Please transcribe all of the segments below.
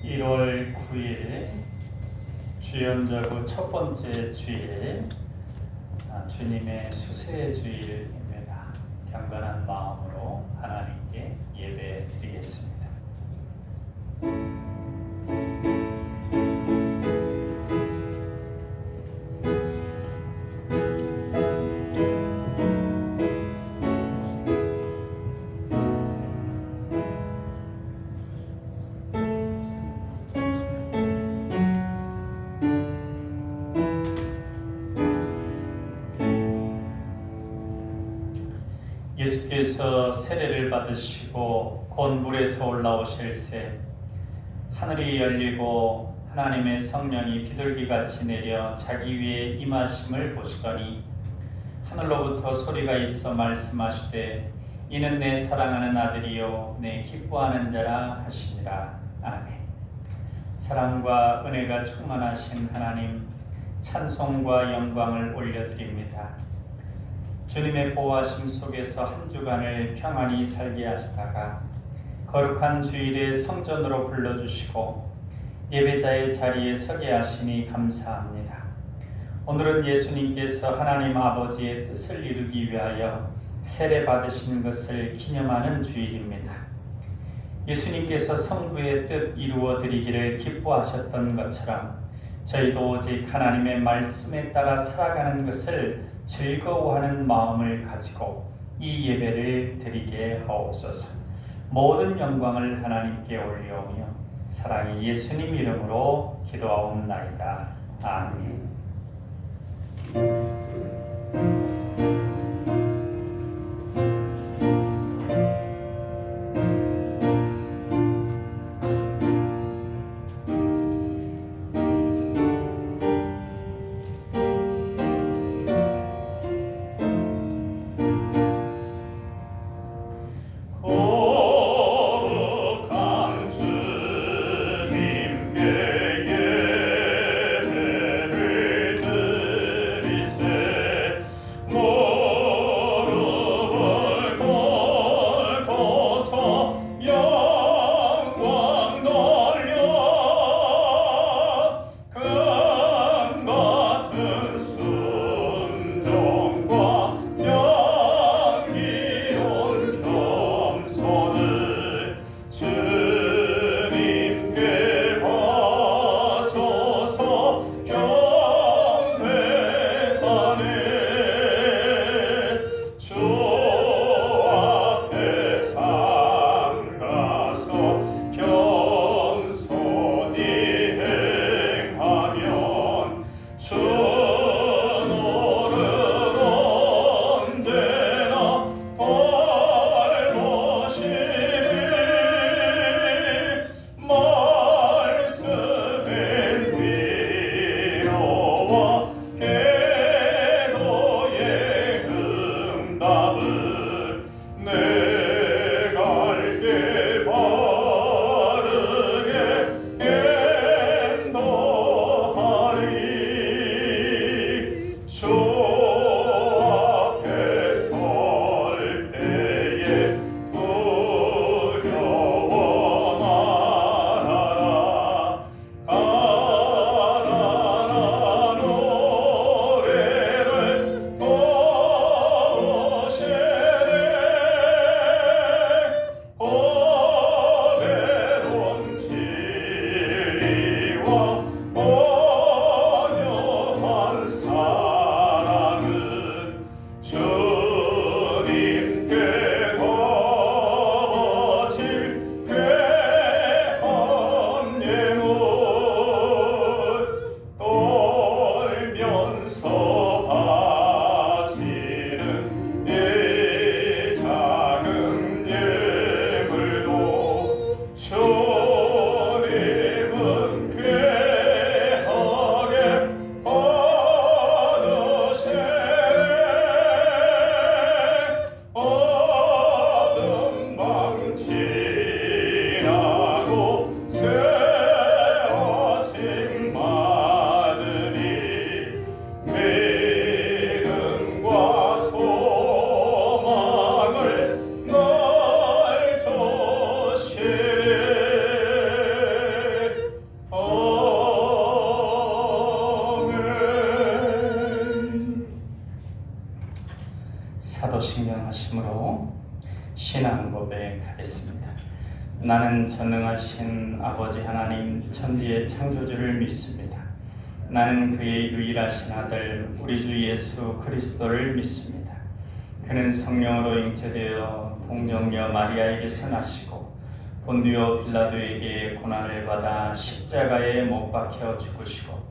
1월 9일 주연절구 첫 번째 주일, 주님의 수세 주일입니다. 경건한 마음으로 하나님께 예배 드리겠습니다. 예수께서 세례를 받으시고 곧 물에서 올라오실 새 하늘이 열리고 하나님의 성령이 비둘기같이 내려 자기 위에 임하심을 보시더니 하늘로부터 소리가 있어 말씀하시되 이는 내 사랑하는 아들이요 내 기뻐하는 자라 하시니라. 아멘. 사랑과 은혜가 충만하신 하나님, 찬송과 영광을 올려드립니다. 주님의 보호하심 속에서 한 주간을 평안히 살게 하시다가 거룩한 주일에 성전으로 불러주시고 예배자의 자리에 서게 하시니 감사합니다. 오늘은 예수님께서 하나님 아버지의 뜻을 이루기 위하여 세례 받으신 것을 기념하는 주일입니다. 예수님께서 성부의 뜻 이루어 드리기를 기뻐하셨던 것처럼 저희도 오직 하나님의 말씀에 따라 살아가는 것을 즐거워하는 마음을 가지고 이 예배를 드리게 하옵소서. 모든 영광을 하나님께 올려오며 사랑의 예수님 이름으로 기도하옵나이다. 아멘. 나는 전능하신 아버지 하나님 천지의 창조주를 믿습니다. 나는 그의 유일하신 아들 우리 주 예수 그리스도를 믿습니다. 그는 성령으로 잉태되어 동정녀 마리아에게서 나시고 본디오 빌라도에게 고난을 받아 십자가에 못 박혀 죽으시고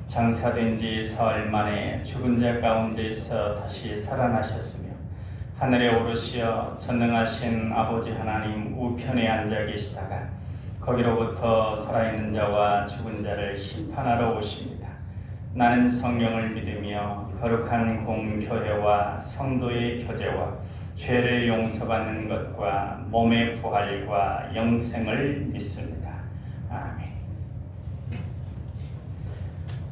장사된 지 사흘 만에 죽은 자 가운데서 다시 살아나셨으며 하늘에 오르시어 전능하신 아버지 하나님 우편에 앉아 계시다가 거기로부터 살아있는 자와 죽은 자를 심판하러 오십니다. 나는 성령을 믿으며 거룩한 공교회와 성도의 교제와 죄를 용서받는 것과 몸의 부활과 영생을 믿습니다. 아멘.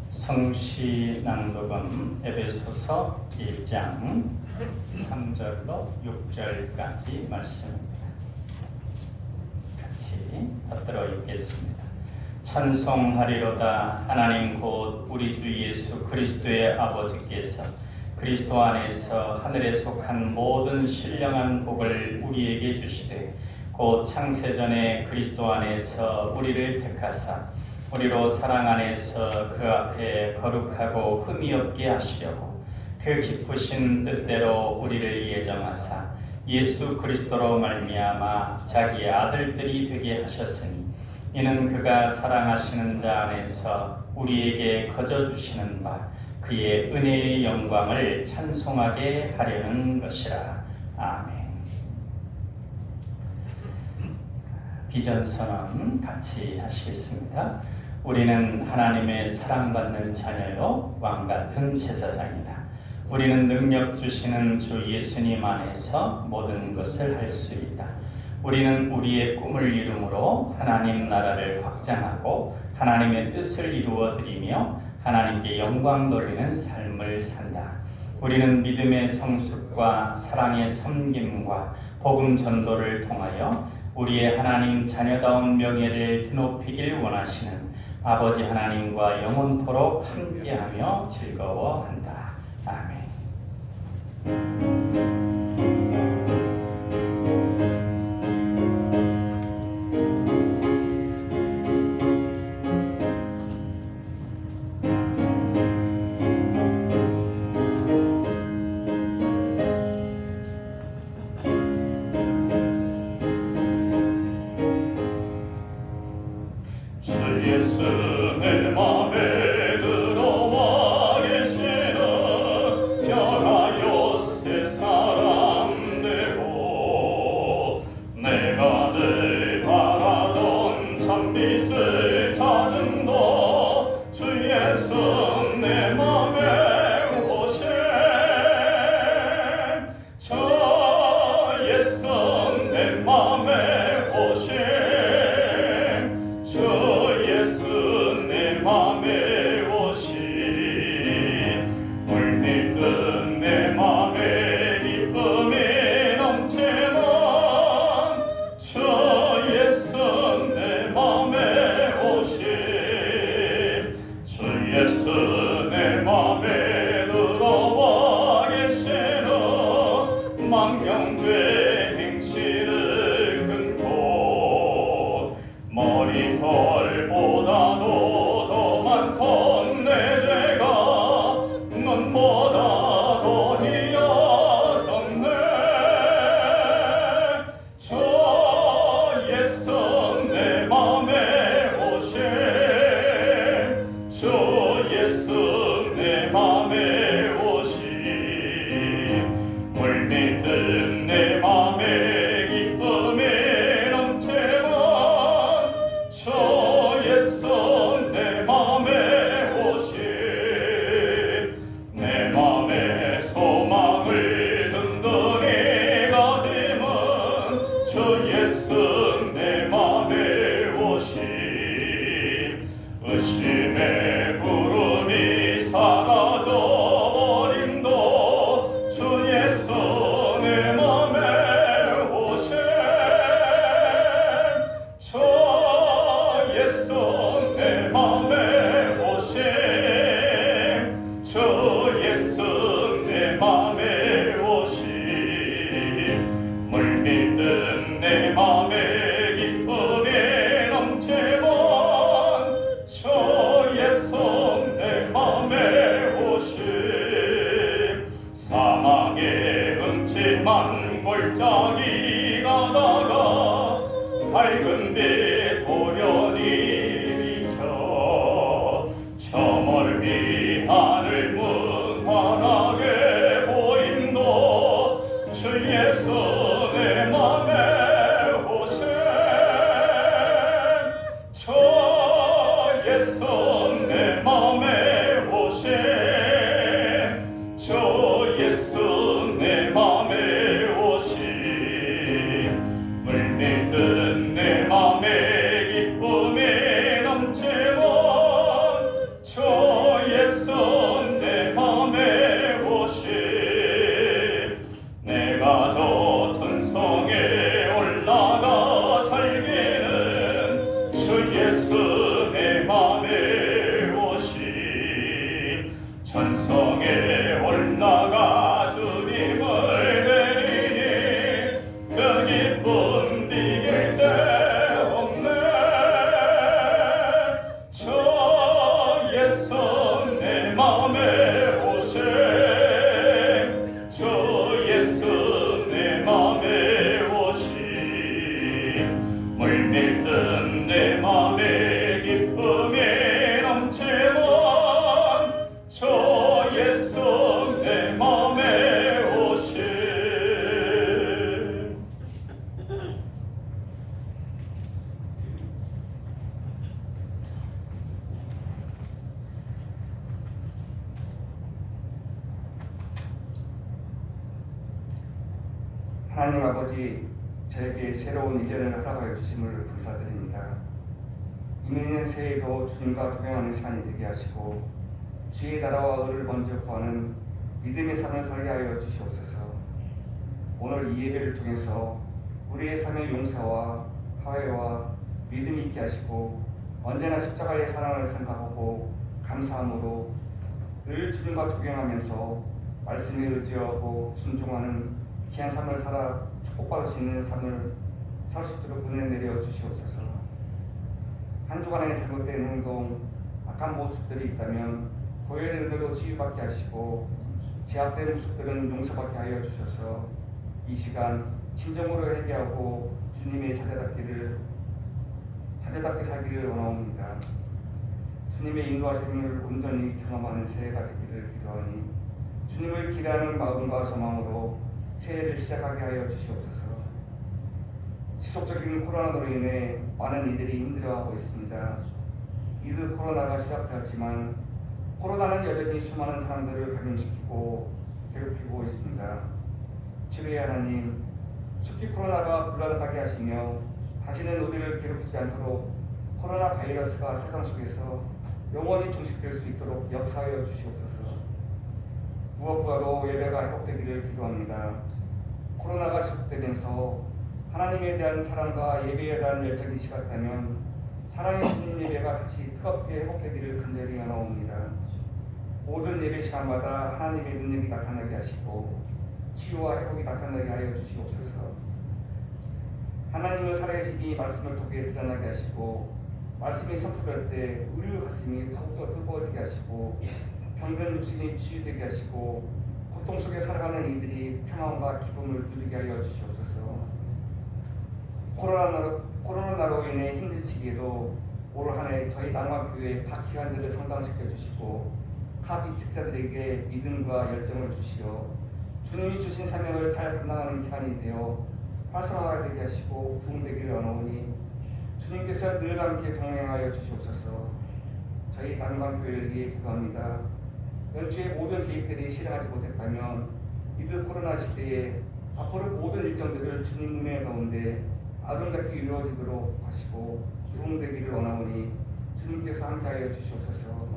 성시 낭독은 에베소서 1장 3절로 6절까지 말씀입니다. 같이 받들어 읽겠습니다. 찬송하리로다. 하나님 곧 우리 주 예수 그리스도의 아버지께서 그리스도 안에서 하늘에 속한 모든 신령한 복을 우리에게 주시되 곧 창세전에 그리스도 안에서 우리를 택하사 우리로 사랑 안에서 그 앞에 거룩하고 흠이 없게 하시려고 그 기쁘신 뜻대로 우리를 예정하사 예수 그리스도로 말미암아 자기의 아들들이 되게 하셨으니 이는 그가 사랑하시는 자 안에서 우리에게 거저주시는 바 그의 은혜의 영광을 찬송하게 하려는 것이라. 아멘. 비전선언 같이 하시겠습니다. 우리는 하나님의 사랑받는 자녀요 왕같은 제사장이다. 우리는 능력 주시는 주 예수님 안에서 모든 것을 할 수 있다. 우리는 우리의 꿈을 이루므로 하나님 나라를 확장하고 하나님의 뜻을 이루어드리며 하나님께 영광 돌리는 삶을 산다. 우리는 믿음의 성숙과 사랑의 섬김과 복음 전도를 통하여 우리의 하나님 자녀다운 명예를 드높이길 원하시는 아버지 하나님과 영원토록 함께하며 즐거워한다. 아멘. 물밀듯 내 맘에 기쁨이 예수 내 맘에 오신 주 예수 내 맘에 오신 물밀듯 내 맘에 기쁨이 넘치는 주 예수 내 맘에 오신 내가 저 천성에 올라가 살기는 주 예수 내 맘에 오신 천성에 올라가 주님을 뵈니 그 기쁨 비길 데 없네 주 예수 내 맘에 오신 주 예수 내 맘에 오신 물밀듯 내 맘에 기쁨이 넘치는 주 예수 내 맘에 오신 하나님 아버지, 저에게 새로운 1년을 허락하여 주심을 감사드립니다. 이민년 새해도 주님과 동행하는 시간이 되게 하시고 주의 나라와 의를 먼저 구하는 믿음의 삶을 살게 하여 주시옵소서. 오늘 이 예배를 통해서 우리의 삶의 용서와 화해와 믿음이 있게 하시고 언제나 십자가의 사랑을 생각하고 감사함으로 늘 주님과 동행하면서 말씀에 의지하고 순종하는 귀한 삶을 살아 축복받을 수 있는 삶을 살 수 있도록 은혜 내려 주시옵소서. 한 주간의 잘못된 행동, 악한 모습들이 있다면 고열의 은혜로 치유받게 하시고 제약된 모습들은 용서받게 하여 주셔서 이 시간 진정으로 회개하고 주님의 자녀답게 살기를 원하옵니다. 주님의 인도하심을 온전히 경험하는 새해가 되기를 기도하니 주님을 기대하는 마음과 소망으로 새해를 시작하게 하여 주시옵소서. 지속적인 코로나로 인해 많은 이들이 힘들어하고 있습니다. 이들 코로나가 시작되었지만 코로나는 여전히 수많은 사람들을 감염시키고 괴롭히고 있습니다. 주의 하나님, 속히 코로나가 불러나가게 하시며 다시는 우리를 괴롭히지 않도록 코로나 바이러스가 세상 속에서 영원히 종식될 수 있도록 역사하여 주시옵소서. 무엇보다도 예배가 회복되기를 기도합니다. 코로나가 지속되면서 하나님에 대한 사랑과 예배에 대한 열정이 식었다면 사랑의 주님 예배가 다시 뜨겁게 회복되기를 간절히 원하옵니다. 모든 예배 시간마다 하나님의 능력이 나타나게 하시고 치유와 회복이 나타나게 하여 주시옵소서. 하나님의 살아계심이 말씀을 통해 드러나게 하시고 말씀이 선포될 때 우리 가슴이 더욱더 뜨거워지게 하시고 병든 육신이 치유되게 하시고 고통 속에 살아가는 이들이 평안과 기쁨을 누리게 하여 주시옵소서. 코로나로 인해 힘든 시기에도 올 한 해 저희 남한교회 각 기관들을 성장시켜 주시고 각 직자들에게 믿음과 열정을 주시어 주님이 주신 사명을 잘 감당하는 기간이 되어 활성화가 되게 하시고 부흥되기를 원하오니 주님께서 늘 함께 동행하여 주시옵소서. 저희 남한교회를 위해 기도합니다. 연초에 모든 계획들이 실행하지 못했다면 이들 코로나 시대에 앞으로 모든 일정들을 주님 은혜 가운데 아름답게 이루어지도록 하시고 부흥되기를 원하오니 주님께서 함께하여 주시옵소서.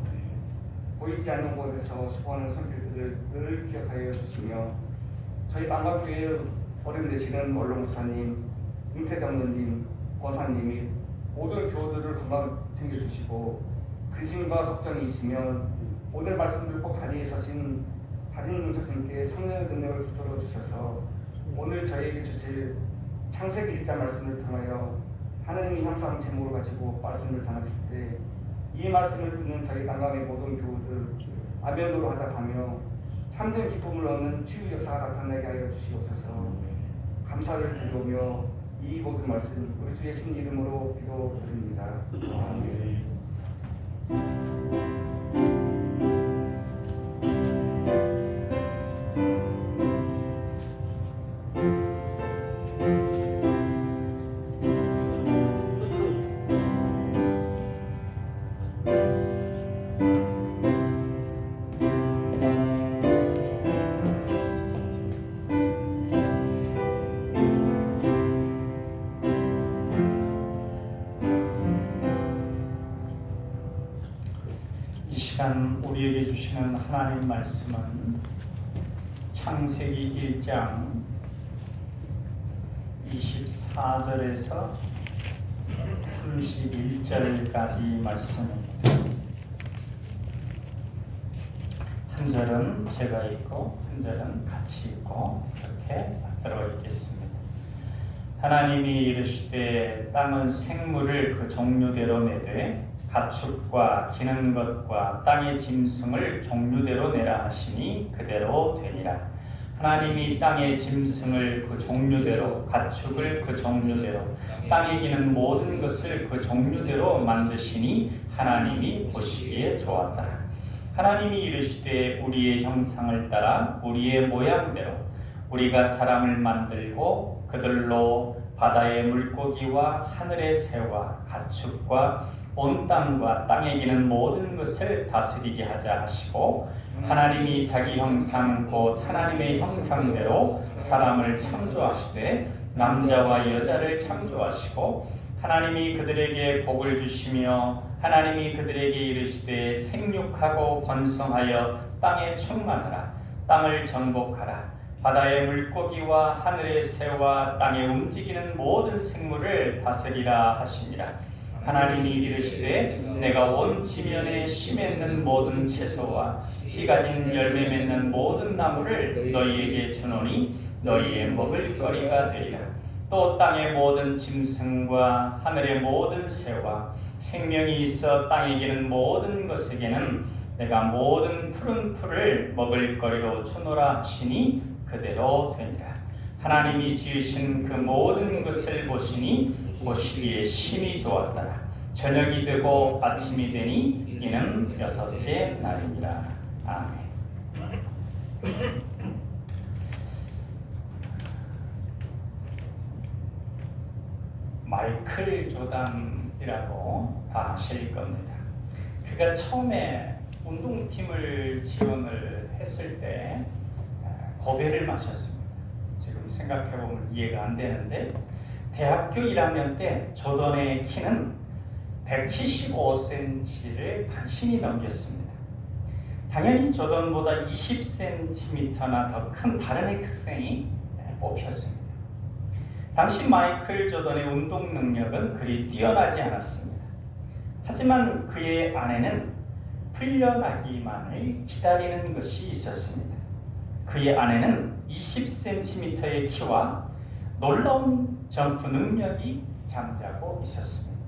보이지 않는 곳에서 수고하는 손길들을 늘 기억하여 주시며 저희 남한교회 어른 되시는 원로 목사님, 윤태장로님, 권사님이 모든 교우들을 건강 챙겨주시고 근심과 걱정이 있으면 오늘 말씀들 꼭 자리에 서신 다른 용사님께 성령의 능력을 붙들어 주셔서 오늘 저희에게 주실 창세기 1장 말씀을 통하여 하나님의 형상 제목을 가지고 말씀을 전하실 때 이 말씀을 듣는 저희 강감의 모든 교우들 아멘으로 하답하며 참된 기쁨을 얻는 치유 역사가 나타나게 하여 주시옵소서. 감사를 드리오며 이 모든 말씀 우리 주 예수님 이름으로 기도드립니다. 아멘. 시간 우리에게 주시는 하나님 말씀은 창세기 1장 24절에서 31절까지 말씀입니다. 한 절은 제가 읽고 한 절은 같이 읽고 그렇게 받들어 읽겠습니다. 하나님이 이르시되 땅은 생물을 그 종류대로 내되 가축과 기는 것과 땅의 짐승을 종류대로 내라 하시니 그대로 되니라. 하나님이 땅의 짐승을 그 종류대로, 가축을 그 종류대로, 땅에 기는 모든 것을 그 종류대로 만드시니 하나님이 보시기에 좋았더라. 하나님이 이르시되 우리의 형상을 따라 우리의 모양대로 우리가 사람을 만들고 그들로 바다의 물고기와 하늘의 새와 가축과 온 땅과 땅에 기는 모든 것을 다스리게 하자 하시고, 하나님이 자기 형상 곧 하나님의 형상대로 사람을 창조하시되 남자와 여자를 창조하시고, 하나님이 그들에게 복을 주시며 하나님이 그들에게 이르시되 생육하고 번성하여 땅에 충만하라. 땅을 정복하라. 바다의 물고기와 하늘의 새와 땅에 움직이는 모든 생물을 다스리라 하시니라. 하나님이 이르시되 내가 온 지면에 씨 맺는 모든 채소와 씨 가진 열매 맺는 모든 나무를 너희에게 주노니 너희의 먹을 거리가 되리라. 또 땅의 모든 짐승과 하늘의 모든 새와 생명이 있어 땅에 기는 모든 것에게는 내가 모든 푸른 풀을 먹을 거리로 주노라 하시니 그대로 되니라. 하나님이 지으신 그 모든 것을 보시니 보시기에 심히 좋았더라. 저녁이 되고 아침이 되니 이는 여섯째 날이니라. 아멘. 마이클 조단이라고 다 아실 겁니다. 그가 처음에 운동팀을 지원을 했을 때 고배를 마셨습니다. 지금 생각해보면 이해가 안 되는데, 대학교 1학년 때 조던의 키는 175cm를 간신히 넘겼습니다. 당연히 조던보다 20cm나 더 큰 다른 학생이 뽑혔습니다. 당시 마이클 조던의 운동 능력은 그리 뛰어나지 않았습니다. 하지만 그의 안에는 풀려나기만을 기다리는 것이 있었습니다. 그의 안에는 20cm의 키와 놀라운 점프 능력이 잠자고 있었습니다.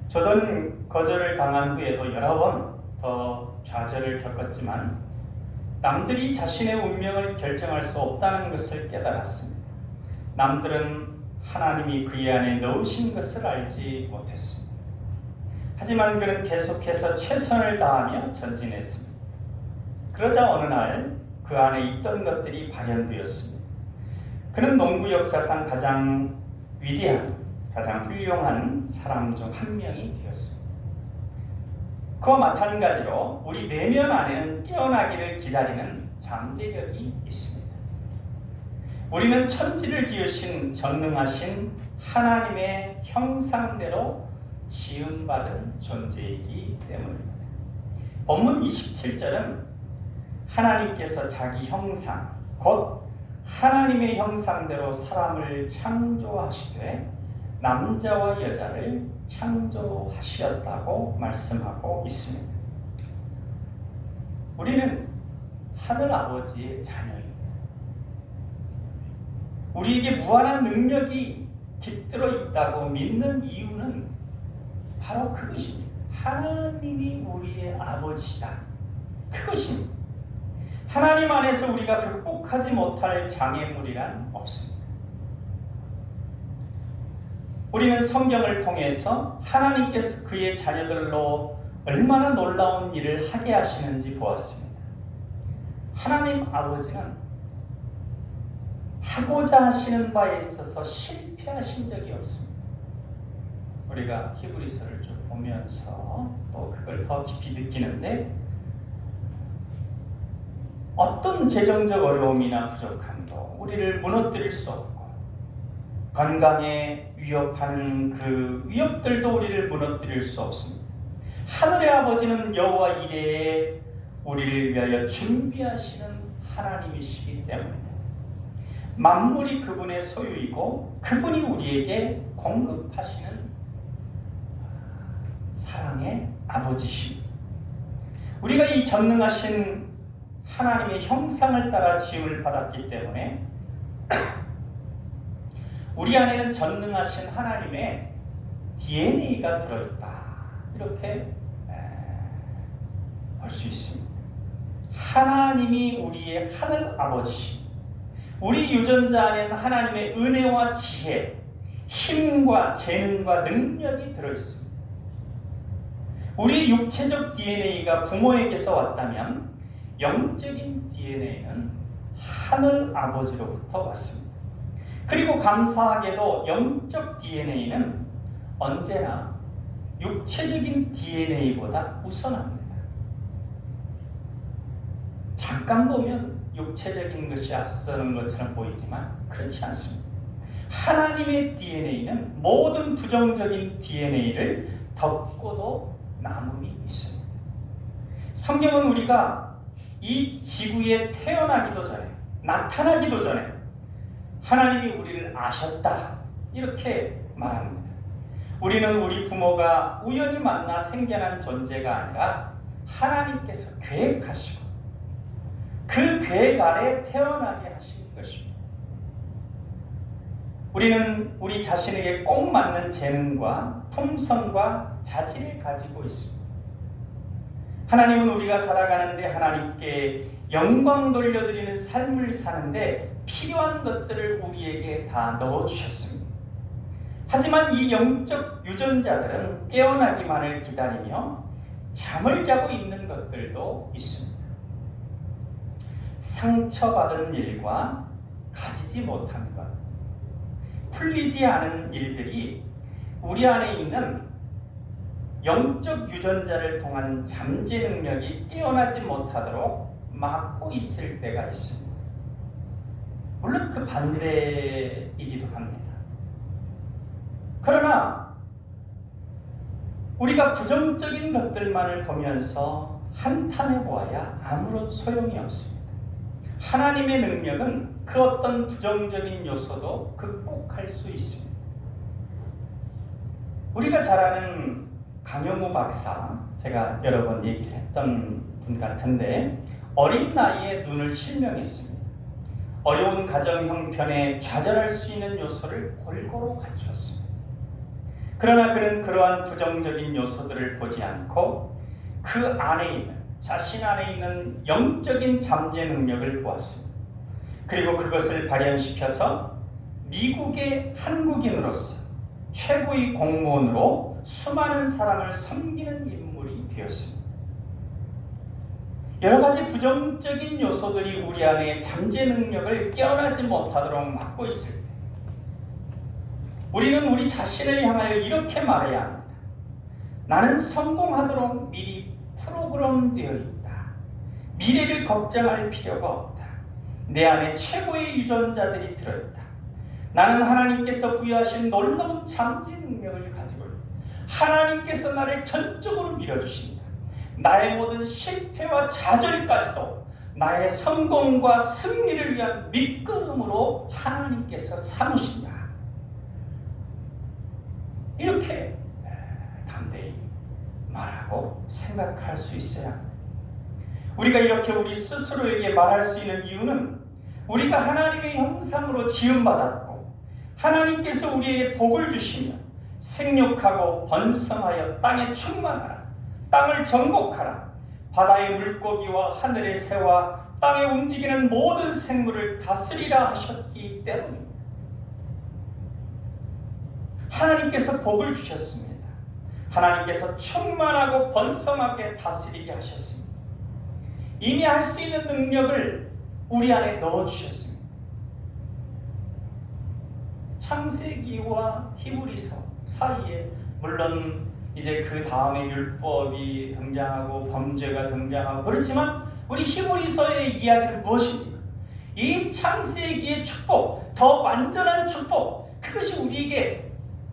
조던 거절을 당한 후에도 여러 번 더 좌절을 겪었지만 남들이 자신의 운명을 결정할 수 없다는 것을 깨달았습니다. 남들은 하나님이 그의 안에 넣으신 것을 알지 못했습니다. 하지만 그는 계속해서 최선을 다하며 전진했습니다. 그러자 어느 날 그 안에 있던 것들이 발현되었습니다. 그는 농구 역사상 가장 위대한, 가장 훌륭한 사람 중 한 명이 되었습니다. 그와 마찬가지로 우리 내면 안에는 깨어나기를 기다리는 잠재력이 있습니다. 우리는 천지를 지으신 전능하신 하나님의 형상대로 지음받은 존재이기 때문입니다. 본문 27절은 하나님께서 자기 형상, 곧 하나님의 형상대로 사람을 창조하시되 남자와 여자를 창조하셨다고 말씀하고 있습니다. 우리는 하늘 아버지의 자녀입니다. 우리에게 무한한 능력이 깃들어 있다고 믿는 이유는 바로 그것입니다. 하나님이 우리의 아버지시다. 그것입니다. 하나님 안에서 우리가 극복하지 못할 장애물이란 없습니다. 우리는 성경을 통해서 하나님께서 그의 자녀들로 얼마나 놀라운 일을 하게 하시는지 보았습니다. 하나님 아버지는 하고자 하시는 바에 있어서 실패하신 적이 없습니다. 우리가 히브리서를 쭉 보면서 또 그걸 더 깊이 느끼는데, 어떤 재정적 어려움이나 부족함도 우리를 무너뜨릴 수 없고, 건강에 위협하는 그 위협들도 우리를 무너뜨릴 수 없습니다. 하늘의 아버지는 여호와 이레에 우리를 위하여 준비하시는 하나님이시기 때문에 만물이 그분의 소유이고 그분이 우리에게 공급하시는 사랑의 아버지십니다. 우리가 이 전능하신 하나님의 형상을 따라 지음을 받았기 때문에 우리 안에는 전능하신 하나님의 DNA가 들어있다. 이렇게 볼 수 있습니다. 하나님이 우리의 하늘 아버지십니다. 우리 유전자 안에는 하나님의 은혜와 지혜, 힘과 재능과 능력이 들어있습니다. 우리 육체적 DNA가 부모에게서 왔다면 영적인 DNA는 하늘 아버지로부터 왔습니다. 그리고 감사하게도 영적 DNA는 언제나 육체적인 DNA보다 우선합니다. 잠깐 보면 육체적인 것이 앞서는 것처럼 보이지만 그렇지 않습니다. 하나님의 DNA는 모든 부정적인 DNA를 덮고도 남음이 있습니다. 성경은 우리가 이 지구에 태어나기도 전에, 나타나기도 전에 하나님이 우리를 아셨다 이렇게 말합니다. 우리는 우리 부모가 우연히 만나 생겨난 존재가 아니라 하나님께서 계획하시고 그 계획 아래 태어나게 하신 것입니다. 우리는 우리 자신에게 꼭 맞는 재능과 품성과 자질을 가지고 있습니다. 하나님은 우리가 살아가는데 하나님께 영광 돌려드리는 삶을 사는데 필요한 것들을 우리에게 다 넣어주셨습니다. 하지만 이 영적 유전자들은 깨어나기만을 기다리며 잠을 자고 있는 것들도 있습니다. 상처받은 일과 가지지 못한 것, 풀리지 않은 일들이 우리 안에 있는 영적 유전자를 통한 잠재 능력이 깨어나지 못하도록 막고 있을 때가 있습니다. 물론 그 반대이기도 합니다. 그러나 우리가 부정적인 것들만을 보면서 한탄해 보아야 아무런 소용이 없습니다. 하나님의 능력은 그 어떤 부정적인 요소도 극복할 수 있습니다. 우리가 잘 아는 강영우 박사, 제가 여러 번 얘기를 했던 분 같은데 어린 나이에 눈을 실명했습니다. 어려운 가정 형편에 좌절할 수 있는 요소를 골고루 갖추었습니다. 그러나 그는 그러한 부정적인 요소들을 보지 않고 그 안에 있는, 자신 안에 있는 영적인 잠재 능력을 보았습니다. 그리고 그것을 발현시켜서 미국의 한국인으로서 최고의 공무원으로 수많은 사람을 섬기는 인물이 되었습니다. 여러 가지 부정적인 요소들이 우리 안에 잠재 능력을 깨어나지 못하도록 막고 있을 때 우리는 우리 자신을 향하여 이렇게 말해야 합니다. 나는 성공하도록 미리 프로그램되어 있다. 미래를 걱정할 필요가 없다. 내 안에 최고의 유전자들이 들어있다. 나는 하나님께서 부여하신 놀라운 잠재 능력을 가지고 있다. 하나님께서 나를 전적으로 밀어주신다. 나의 모든 실패와 좌절까지도 나의 성공과 승리를 위한 밑거름으로 하나님께서 삼으신다. 이렇게 담대히 말하고 생각할 수 있어야 합니다. 우리가 이렇게 우리 스스로에게 말할 수 있는 이유는 우리가 하나님의 형상으로 지음받았고 하나님께서 우리에게 복을 주시며 생육하고 번성하여 땅에 충만하라. 땅을 정복하라. 바다의 물고기와 하늘의 새와 땅에 움직이는 모든 생물을 다스리라 하셨기 때문입니다. 하나님께서 복을 주셨습니다. 하나님께서 충만하고 번성하게 다스리게 하셨습니다. 이미 할 수 있는 능력을 우리 안에 넣어주셨습니다. 창세기와 히브리서 사이에 물론 이제 그 다음에 율법이 등장하고 범죄가 등장하고 그렇지만 우리 히브리서의 이야기는 무엇입니까? 이 창세기의 축복, 더 완전한 축복, 그것이 우리에게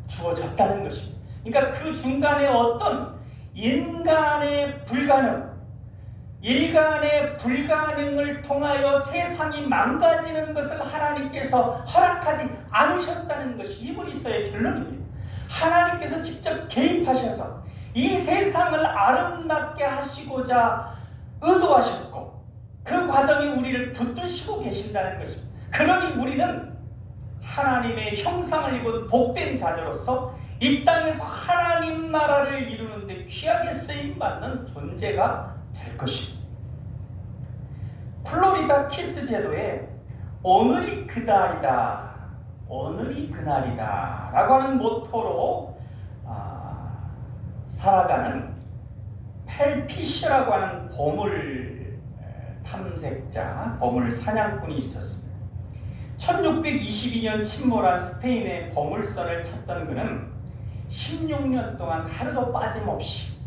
주어졌다는 것입니다. 그러니까 그 중간에 어떤 인간 일간의 불가능을 통하여 세상이 망가지는 것을 하나님께서 허락하지 않으셨다는 것이 히브리서의 결론입니다. 하나님께서 직접 개입하셔서 이 세상을 아름답게 하시고자 의도하셨고 그 과정이 우리를 붙드시고 계신다는 것입니다. 그러니 우리는 하나님의 형상을 입은 복된 자녀로서 이 땅에서 하나님 나라를 이루는 데 귀하게 쓰임받는 존재가 될 것입니다. 플로리다 키스 제도에 오늘이 그날이다, 오늘이 그날이다 라고 하는 모토로 살아가는 펠 피셔라고 하는 보물 탐색자, 보물 사냥꾼이 있었습니다. 1622년 침몰한 스페인의 보물선을 찾던 그는 16년 동안 하루도 빠짐없이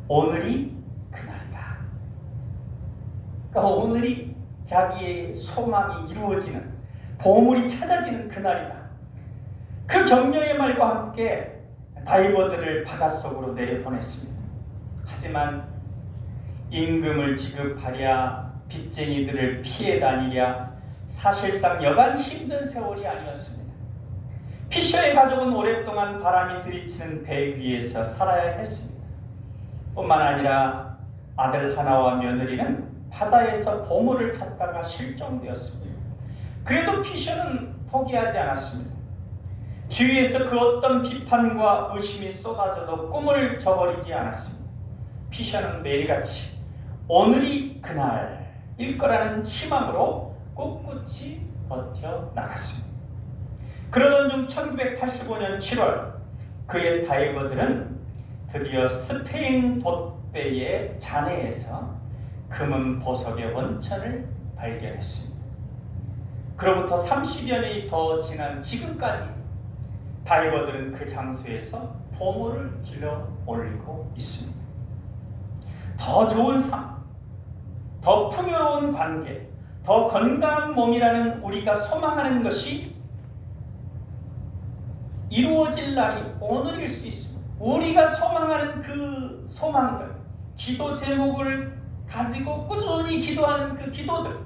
오늘이 그날이다. 그러니까 오늘이 자기의 소망이 이루어지는, 보물이 찾아지는 그날이다. 그 격려의 말과 함께 다이버들을 바닷속으로 내려보냈습니다. 하지만 임금을 지급하랴 빚쟁이들을 피해 다니랴 사실상 여간 힘든 세월이 아니었습니다. 피셔의 가족은 오랫동안 바람이 들이치는 배 위에서 살아야 했습니다. 뿐만 아니라 아들 하나와 며느리는 바다에서 보물을 찾다가 실종되었습니다. 그래도 피셔는 포기하지 않았습니다. 주위에서 그 어떤 비판과 의심이 쏟아져도 꿈을 저버리지 않았습니다. 피셔는 매일같이 오늘이 그날일 거라는 희망으로 꿋꿋이 버텨나갔습니다. 그러던 중 1985년 7월 그의 다이버들은 드디어 스페인 돛배의 잔해에서 금은 보석의 원천을 발견했습니다. 그로부터 30여 년이 더 지난 지금까지 다이버들은 그 장소에서 보물을 길러 올리고 있습니다. 더 좋은 삶, 더 풍요로운 관계, 더 건강한 몸이라는 우리가 소망하는 것이 이루어질 날이 오늘일 수 있습니다. 우리가 소망하는 그 소망들, 기도 제목을 가지고 꾸준히 기도하는 그 기도들,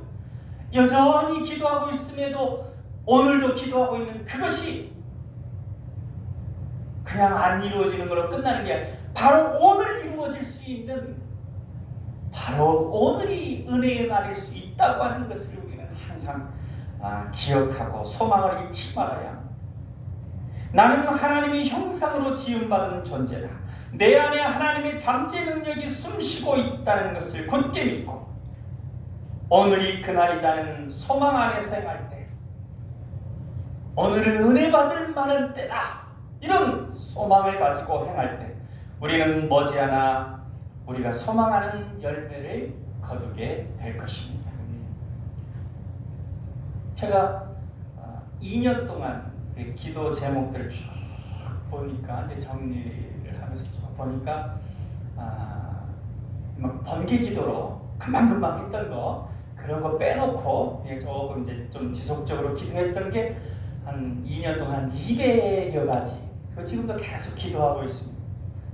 여전히 기도하고 있음에도 오늘도 기도하고 있는 그것이 그냥 안 이루어지는 걸로 끝나는 게 아니라 바로 오늘 이루어질 수 있는, 바로 오늘이 은혜의 날일 수 있다고 하는 것을 우리는 항상 기억하고 소망을 잃지 말아야 합니다. 나는 하나님의 형상으로 지음받은 존재다. 내 안에 하나님의 잠재 능력이 숨쉬고 있다는 것을 굳게 믿고 오늘이 그날이라는 소망 안에서 행할 때, 오늘은 은혜 받을 만한 때다, 이런 소망을 가지고 행할 때 우리는 머지않아 우리가 소망하는 열매를 거두게 될 것입니다. 제가 2년 동안 그 기도 제목들을 쭉 보니까, 이제 정리를 하면서 쭉 보니까 막 번개 기도로 금방금방 했던 거, 그런 거 빼놓고 그냥 조금 이제 좀 지속적으로 기도했던 게 한 2년 동안 200여 가지, 지금도 계속 기도하고 있습니다.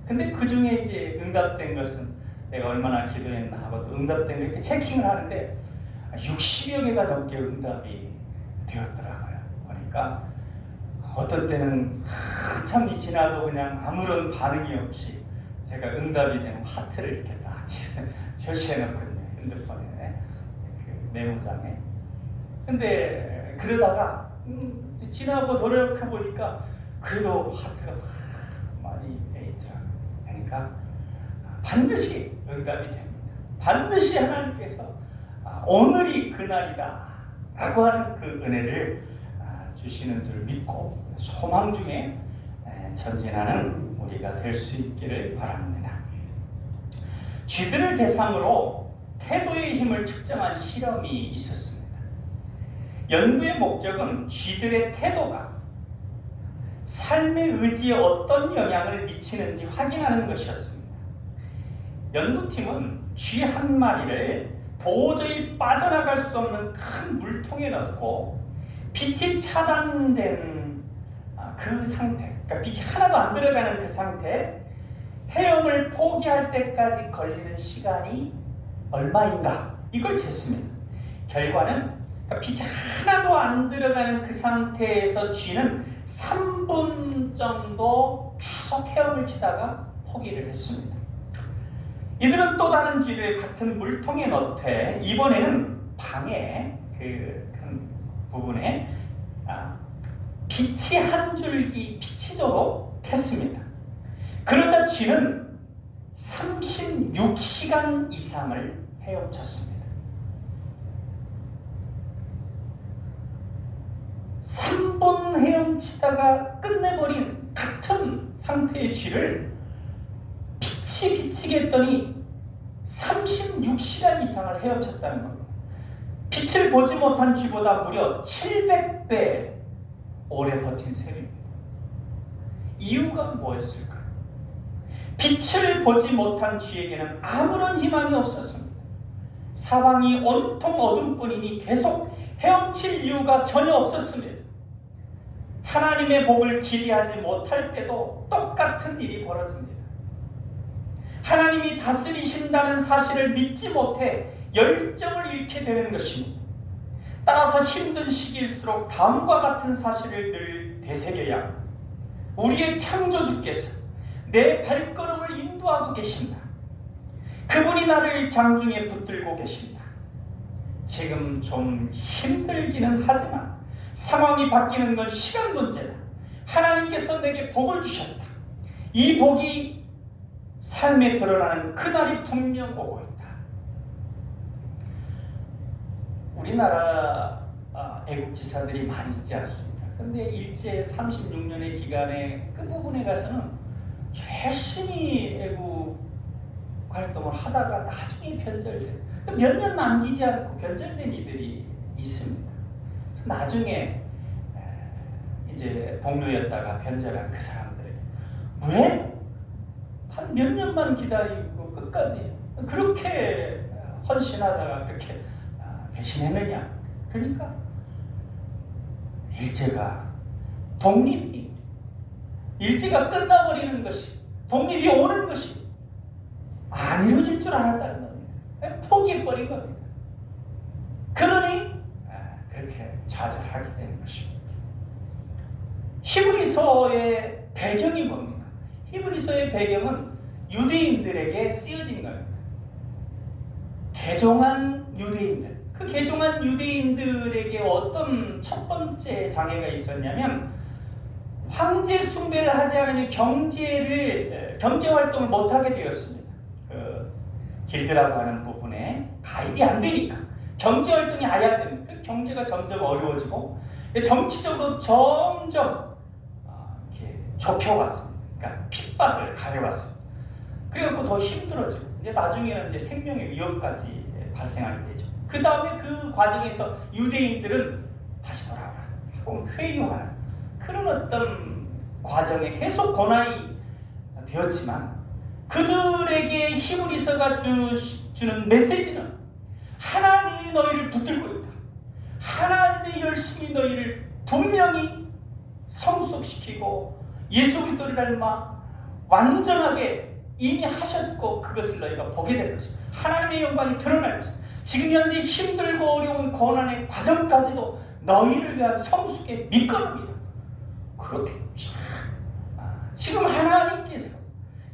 근데 그 중에 이제 응답된 것은 내가 얼마나 기도했나 하고 또 응답된 거 이렇게 체킹을 하는데 60여 개가 넘게 응답이 되었더라고요. 그러니까 어떤 때는 한참이 지나도 그냥 아무런 반응이 없이 제가 응답이 되는 하트를 이렇게 딱 표시해 놓거든요. 핸드폰에, 그 메모장에. 근데 그러다가 지나고 돌이켜 보니까 그래도 하트가 많이 있더라고요. 그러니까 반드시 응답이 됩니다. 반드시 하나님께서 오늘이 그날이다 라고 하는 그 은혜를 주시는 줄 믿고 소망 중에 전진하는 우리가 될 수 있기를 바랍니다. 쥐들을 대상으로 태도의 힘을 측정한 실험이 있었습니다. 연구의 목적은 쥐들의 태도가 삶의 의지에 어떤 영향을 미치는지 확인하는 것이었습니다. 연구팀은 쥐 한 마리를 도저히 빠져나갈 수 없는 큰 물통에 넣고 빛이 차단된 그 상태, 그러니까 빛이 하나도 안 들어가는 그 상태, 헤엄을 포기할 때까지 걸리는 시간이 얼마인가? 이걸 쟀습니다. 결과는 빛이 하나도 안 들어가는 그 상태에서 쥐는 3분 정도 계속 헤엄을 치다가 포기를 했습니다. 이들은 또 다른 쥐를 같은 물통에 넣되 이번에는 방에 큰 부분에 빛이 한 줄기 비치도록 했습니다. 그러자 쥐는 36시간 이상을 헤엄쳤습니다. 3분 헤엄치다가 끝내버린 같은 상태의 쥐를 빛이 비치게 했더니 36시간 이상을 헤엄쳤다는 겁니다. 빛을 보지 못한 쥐보다 무려 700배 오래 버틴 셈입니다. 이유가 뭐였을까요? 빛을 보지 못한 쥐에게는 아무런 희망이 없었습니다. 사방이 온통 어둠뿐이니 계속 헤엄칠 이유가 전혀 없었습니다. 하나님의 복을 기대하지 못할 때도 똑같은 일이 벌어집니다. 하나님이 다스리신다는 사실을 믿지 못해 열정을 잃게 되는 것입니다. 따라서 힘든 시기일수록 다음과 같은 사실을 늘 되새겨야 합니다. 우리의 창조주께서 내 발걸음을 인도하고 계신다. 그분이 나를 장중에 붙들고 계신다. 지금 좀 힘들기는 하지만 상황이 바뀌는 건 시간 문제다. 하나님께서 내게 복을 주셨다. 이 복이 삶에 드러나는 그날이 분명 오고 있다. 우리나라 애국지사들이 많이 있지 않습니까? 그런데 일제 36년의 기간에 그 부분에 가서는 열심히 애국 활동을 하다가 나중에 변절된, 몇 년 남기지 않고 변절된 이들이 있습니다. 그래서 나중에 이제 동료였다가 변절한 그 사람들, 왜 한 몇 년만 기다리고 끝까지 그렇게 헌신하다가 그렇게 배신했느냐? 그러니까 일제가 끝나버리는 것이, 독립이 오는 것이 안 이루어질 줄 알았다는 겁니다. 포기해버린 겁니다. 그러니 그렇게 좌절하게 되는 것입니다. 히브리서의 배경이 뭡니까? 히브리서의 배경은 유대인들에게 쓰여진 겁니다. 개종한 유대인들, 그 개종한 유대인들에게 어떤 첫 번째 장애가 있었냐면 황제 숭배를 하지 않으면 경제 활동을 못하게 되었습니다. 그 길드라고 하는 부분에 가입이 안 되니까 경제 활동이 아예 안 됩니다. 경제가 점점 어려워지고 정치적으로 점점 이렇게 좁혀왔습니다. 그러니까 핍박을 가해왔습니다. 그래갖고 더 힘들어지고 나중에는 이제 생명의 위협까지 발생하게 되죠. 그 다음에 그 과정에서 유대인들은 다시 돌아오라 하고 회유하는 그런 어떤 과정에 계속 고난이 되었지만 그들에게 히브리서가 주는 메시지는 하나님이 너희를 붙들고 있다. 하나님이 열심히 너희를 분명히 성숙시키고 예수 그리스도를 닮아 완전하게 이미 하셨고 그것을 너희가 보게 될 것이다. 하나님의 영광이 드러날 것이다. 지금 현재 힘들고 어려운 고난의 과정까지도 너희를 위한 성숙의 밑거름이다. 그렇게 지금 하나님께서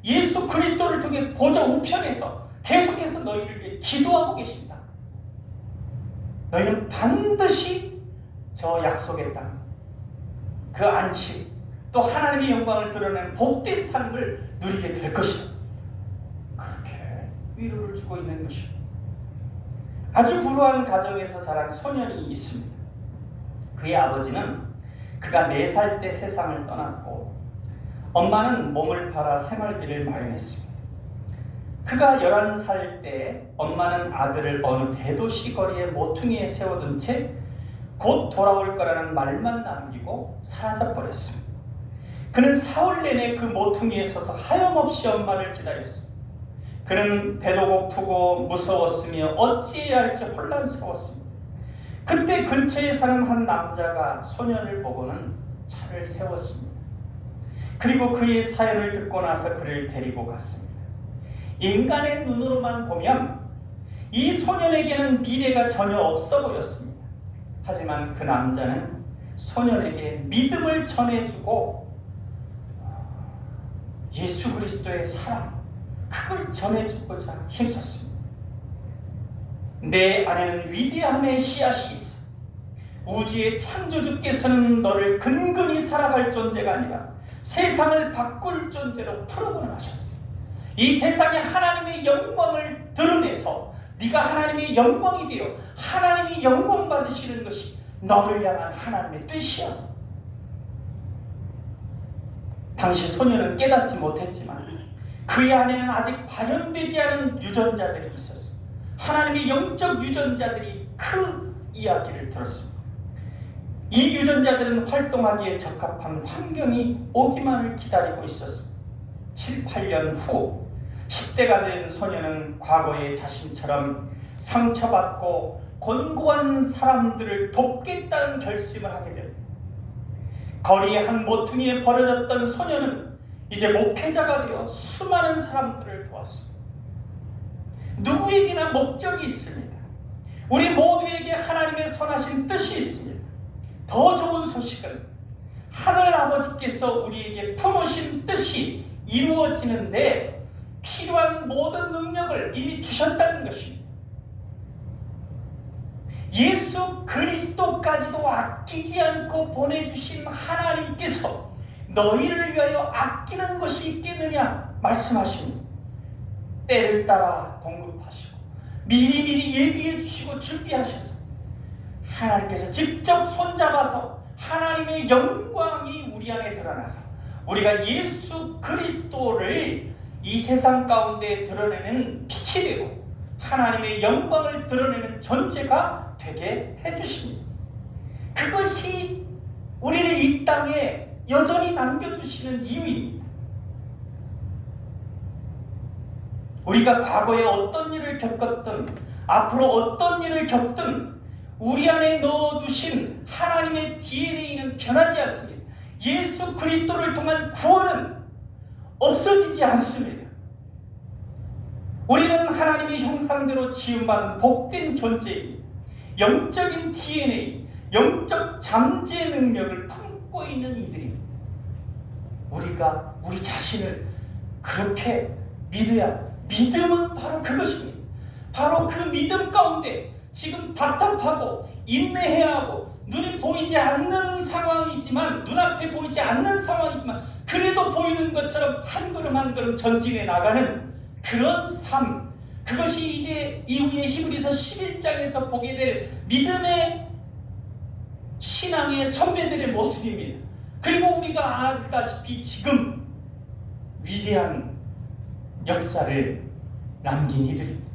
예수 그리스도를 통해서 보좌 우편에서 계속해서 너희를 위해 기도하고 계신다. 너희는 반드시 저 약속의 땅, 그 안식, 또 하나님의 영광을 드러내는 복된 삶을 누리게 될 것이다. 그렇게 위로를 주고 있는 것이다. 아주 불우한 가정에서 자란 소년이 있습니다. 그의 아버지는 그가 4살 때 세상을 떠났고 엄마는 몸을 팔아 생활비를 마련했습니다. 그가 11살 때 엄마는 아들을 어느 대도시 거리의 모퉁이에 세워둔 채 곧 돌아올 거라는 말만 남기고 사라져버렸습니다. 그는 사흘 내내 그 모퉁이에 서서 하염없이 엄마를 기다렸습니다. 그는 배도 고프고 무서웠으며 어찌해야 할지 혼란스러웠습니다. 그때 근처에 사는 한 남자가 소년을 보고는 차를 세웠습니다. 그리고 그의 사연을 듣고 나서 그를 데리고 갔습니다. 인간의 눈으로만 보면 이 소년에게는 미래가 전혀 없어 보였습니다. 하지만 그 남자는 소년에게 믿음을 전해주고 예수 그리스도의 사랑, 그걸 전해주고자 힘썼습니다. 내 안에는 위대함의 씨앗이 있어. 우주의 창조주께서는 너를 근근히 살아갈 존재가 아니라 세상을 바꿀 존재로 프로그램하셨어. 이 세상에 하나님의 영광을 드러내서 네가 하나님의 영광이 되어 하나님이 영광 받으시는 것이 너를 향한 하나님의 뜻이야. 당시 소년은 깨닫지 못했지만 그의 안에는 아직 발현되지 않은 유전자들이 있었습니다. 하나님의 영적 유전자들이 그 이야기를 들었습니다. 이 유전자들은 활동하기에 적합한 환경이 오기만을 기다리고 있었습니다. 7, 8년 후 10대가 된 소년은 과거의 자신처럼 상처받고 곤고한 사람들을 돕겠다는 결심을 하게 됩니다. 거리의 한 모퉁이에 버려졌던 소년은 이제 목회자가 되어 수많은 사람들을 도왔습니다. 누구에게나 목적이 있습니다. 우리 모두에게 하나님의 선하신 뜻이 있습니다. 더 좋은 소식은 하늘 아버지께서 우리에게 품으신 뜻이 이루어지는데 필요한 모든 능력을 이미 주셨다는 것입니다. 예수 그리스도까지도 아끼지 않고 보내주신 하나님께서 너희를 위하여 아끼는 것이 있겠느냐 말씀하십니다. 때를 따라 공급하시고 미리미리 예비해 주시고 준비하셔서 하나님께서 직접 손잡아서 하나님의 영광이 우리 안에 드러나서 우리가 예수 그리스도를 이 세상 가운데 드러내는 빛이 되고 하나님의 영광을 드러내는 존재가 되게 해주십니다. 그것이 우리를 이 땅에 여전히 남겨두시는 이유입니다. 우리가 과거에 어떤 일을 겪었든 앞으로 어떤 일을 겪든 우리 안에 넣어두신 하나님의 DNA는 변하지 않습니다. 예수 그리스도를 통한 구원은 없어지지 않습니다. 우리는 하나님의 형상대로 지음받은 복된 존재입니다. 영적인 DNA, 영적 잠재 능력을 품고 있는 이들입니다. 우리가 우리 자신을 그렇게 믿어야, 믿음은 바로 그것입니다. 바로 그 믿음 가운데 지금 답답하고 인내해야 하고 눈이 보이지 않는 상황이지만, 눈앞에 보이지 않는 상황이지만 그래도 보이는 것처럼 한 걸음 한 걸음 전진해 나가는 그런 삶, 그것이 이제 이후에 히브리서 11장에서 보게 될 믿음의 신앙의 선배들의 모습입니다. 그리고 우리가 알다시피 지금 위대한 역사를 남긴 이들입니다.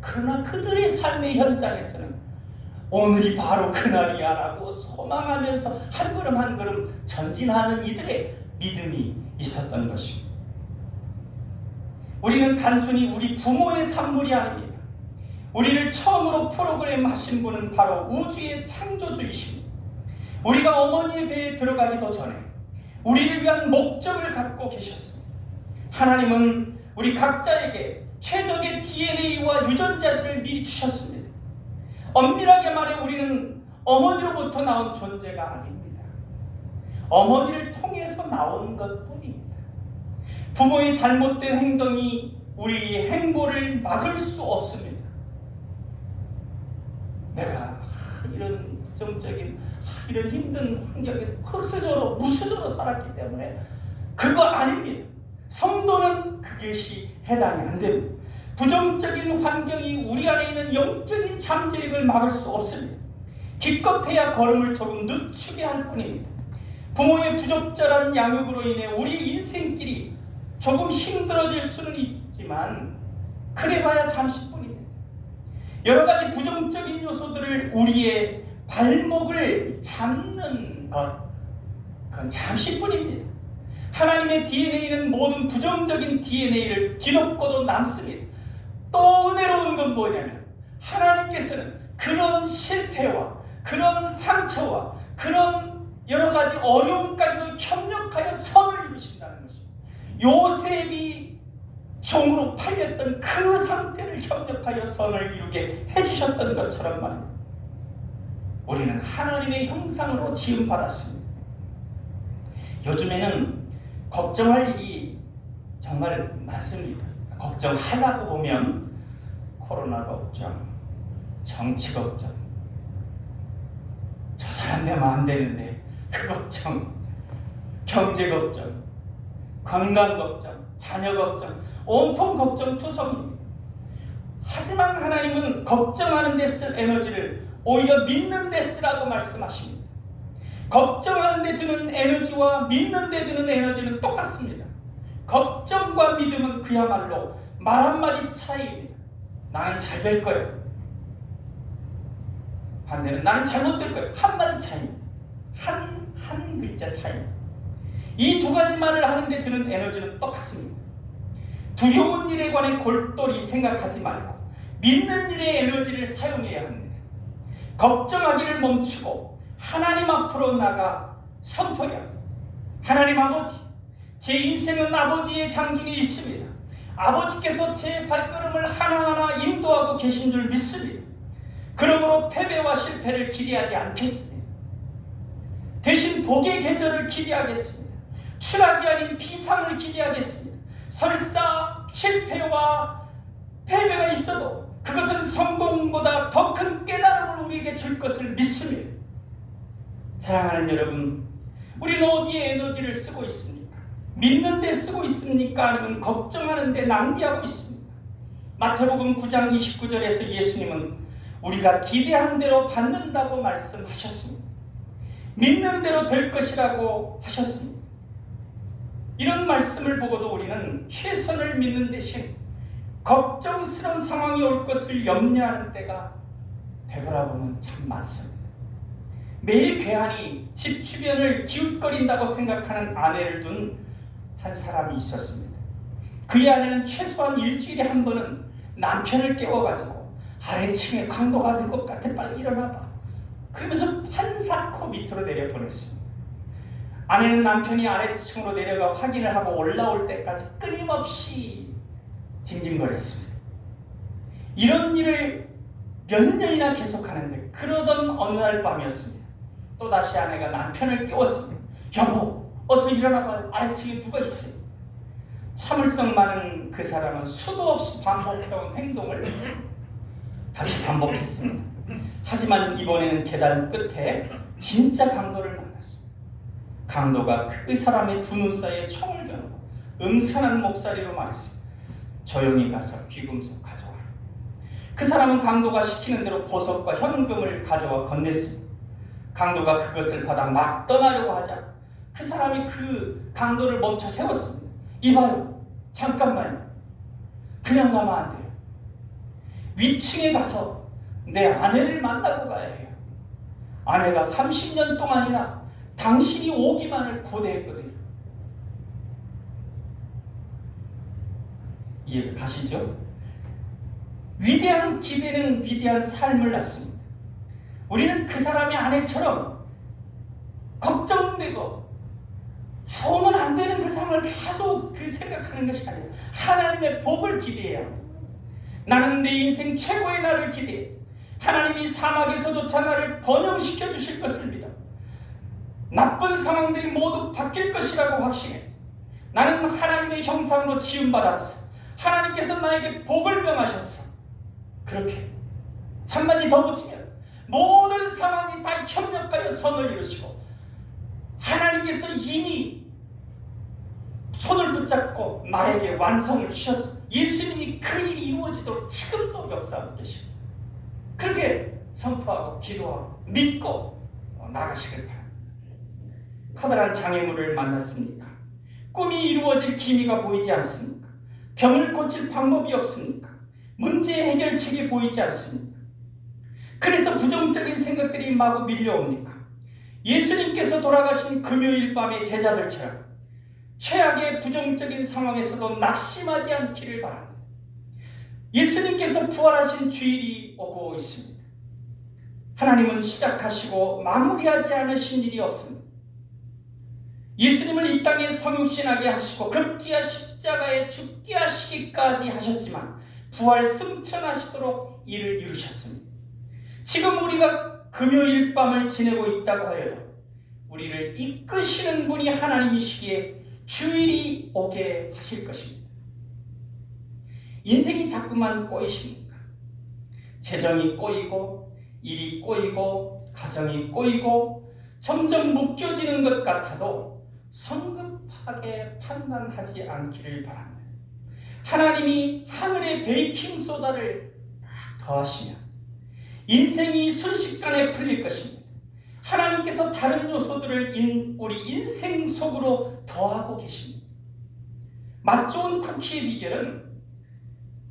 그러나 그들의 삶의 현장에서는 오늘이 바로 그날이야 라고 소망하면서 한 걸음 한 걸음 전진하는 이들의 믿음이 있었던 것입니다. 우리는 단순히 우리 부모의 산물이 아닙니다. 우리를 처음으로 프로그램하신 분은 바로 우주의 창조주이십니다. 우리가 어머니의 배에 들어가기도 전에 우리를 위한 목적을 갖고 계셨습니다. 하나님은 우리 각자에게 최적의 DNA와 유전자들을 미리 주셨습니다. 엄밀하게 말해 우리는 어머니로부터 나온 존재가 아닙니다. 어머니를 통해서 나온 것뿐입니다. 부모의 잘못된 행동이 우리의 행보를 막을 수 없습니다. 내가 이런 부정적인, 이런 힘든 환경에서 흑수저로, 무수저로 살았기 때문에 그거 아닙니다. 성도는 그것이 해당이 안 됩니다. 부정적인 환경이 우리 안에 있는 영적인 잠재력을 막을 수 없습니다. 기껏해야 걸음을 조금 늦추게 할 뿐입니다. 부모의 부적절한 양육으로 인해 우리 인생길이 조금 힘들어질 수는 있지만 그래봐야 잠시뿐입니다. 여러 가지 부정적인 요소들을 우리의 발목을 잡는 것, 그건 잠시뿐입니다. 하나님의 DNA는 모든 부정적인 DNA를 뒤덮고도 남습니다. 또 은혜로운 건 뭐냐면 하나님께서는 그런 실패와 그런 상처와 그런 여러 가지 어려움까지도 협력하여 선을 이루신다는 것입니다. 요셉이 종으로 팔렸던 그 상태를 협력하여 선을 이루게 해주셨던 것처럼 말입니다. 우리는 하나님의 형상으로 지음받았습니다. 요즘에는 걱정할 일이 정말 많습니다. 걱정하려고 보면 코로나 걱정, 정치 걱정, 저 사람 되면 안 되는데 그 걱정, 경제 걱정, 건강 걱정, 자녀 걱정, 온통 걱정 투성입니다. 하지만 하나님은 걱정하는 데 쓸 에너지를 오히려 믿는 데 쓰라고 말씀하십니다. 걱정하는 데 드는 에너지와 믿는 데 드는 에너지는 똑같습니다. 걱정과 믿음은 그야말로 말 한마디 차이입니다. 나는 잘 될 거야. 반대는 나는 잘못될 거야. 한마디 차이입니다. 한 글자 차이입니다. 이 두 가지 말을 하는데 드는 에너지는 똑같습니다. 두려운 일에 관해 골똘히 생각하지 말고 믿는 일에 에너지를 사용해야 합니다. 걱정하기를 멈추고 하나님 앞으로 나가 선포해야 합니다. 하나님 아버지, 제 인생은 아버지의 장중에 있습니다. 아버지께서 제 발걸음을 하나하나 인도하고 계신 줄 믿습니다. 그러므로 패배와 실패를 기대하지 않겠습니다. 대신 복의 계절을 기대하겠습니다. 추락이 아닌 비상을 기대하겠습니다. 설사 실패와 패배가 있어도 그것은 성공보다 더 큰 깨달음을 우리에게 줄 것을 믿습니다. 사랑하는 여러분, 우리는 어디에 에너지를 쓰고 있습니까? 믿는 데 쓰고 있습니까? 아니면 걱정하는 데 낭비하고 있습니까? 마태복음 9장 29절에서 예수님은 우리가 기대하는 대로 받는다고 말씀하셨습니다. 믿는 대로 될 것이라고 하셨습니다. 이런 말씀을 보고도 우리는 최선을 믿는 대신 걱정스러운 상황이 올 것을 염려하는 때가 되돌아보면 참 많습니다. 매일 괴한이 집 주변을 기웃거린다고 생각하는 아내를 둔 한 사람이 있었습니다. 그의 아내는 최소한 일주일에 한 번은 남편을 깨워가지고 아래층에 강도가 들 것 같아 빨리 일어나봐, 그러면서 한사코 밑으로 내려보냈습니다. 아내는 남편이 아래층으로 내려가 확인을 하고 올라올 때까지 끊임없이 징징거렸습니다. 이런 일을 몇 년이나 계속하는데 그러던 어느 날 밤이었습니다. 또다시 아내가 남편을 깨웠습니다. 여보, 어서 일어나봐요. 아래층에 누가 있어요. 참을성 많은 그 사람은 수도 없이 반복해온 행동을 다시 반복했습니다. 하지만 이번에는 계단 끝에 진짜 강도를 만났습니다. 강도가 그 사람의 두 눈 사이에 총을 겨누고 음산한 목소리로 말했습니다. 조용히 가서 귀금속 가져와. 그 사람은 강도가 시키는 대로 보석과 현금을 가져와 건넸습니다. 강도가 그것을 받아 막 떠나려고 하자 그 사람이 그 강도를 멈춰 세웠습니다. 이봐요, 잠깐만요. 그냥 가면 안 돼요. 위층에 가서 내 아내를 만나고 가야 해요. 아내가 30년 동안이나 당신이 오기만을 고대했거든요. 이해가 가시죠? 위대한 기대는 위대한 삶을 낳습니다. 우리는 그 사람의 아내처럼 걱정되고 오면 안 되는 그 상황을 계속 생각하는 것이 아니라 하나님의 복을 기대해야 합니다. 나는 내 인생 최고의 날을 기대해 하나님이 사막에서조차 나를 번영시켜 주실 것을 믿어 나쁜 상황들이 모두 바뀔 것이라고 확신해. 나는 하나님의 형상으로 지음받았어. 하나님께서 나에게 복을 명하셨어. 그렇게 한마디 더 붙이면 모든 상황이 다 협력하여 선을 이루시고 하나님께서 이미 손을 붙잡고 나에게 완성을 주셨어. 예수님이 그 일이 이루어지도록 지금도 역사하고 계십니다. 그렇게 선포하고 기도하고 믿고 나가시길 바랍니다. 커다란 장애물을 만났습니까? 꿈이 이루어질 기미가 보이지 않습니까? 병을 고칠 방법이 없습니까? 문제 해결책이 보이지 않습니까? 그래서 부정적인 생각들이 마구 밀려옵니까? 예수님께서 돌아가신 금요일 밤의 제자들처럼 최악의 부정적인 상황에서도 낙심하지 않기를 바랍니다. 예수님께서 부활하신 주일이 오고 있습니다. 하나님은 시작하시고 마무리하지 않으신 일이 없습니다. 예수님을 이 땅에 성육신하게 하시고 급기야 십자가에 죽게 하시기까지 하셨지만 부활 승천하시도록 이를 이루셨습니다. 지금 우리가 금요일 밤을 지내고 있다고 하여도 우리를 이끄시는 분이 하나님이시기에 주일이 오게 하실 것입니다. 인생이 자꾸만 꼬이십니까? 재정이 꼬이고 일이 꼬이고 가정이 꼬이고 점점 묶여지는 것 같아도 성급하게 판단하지 않기를 바랍니다. 하나님이 하늘의 베이킹소다를 딱 더하시면 인생이 순식간에 풀릴 것입니다. 하나님께서 다른 요소들을 우리 인생 속으로 더하고 계십니다. 맛 좋은 쿠키의 비결은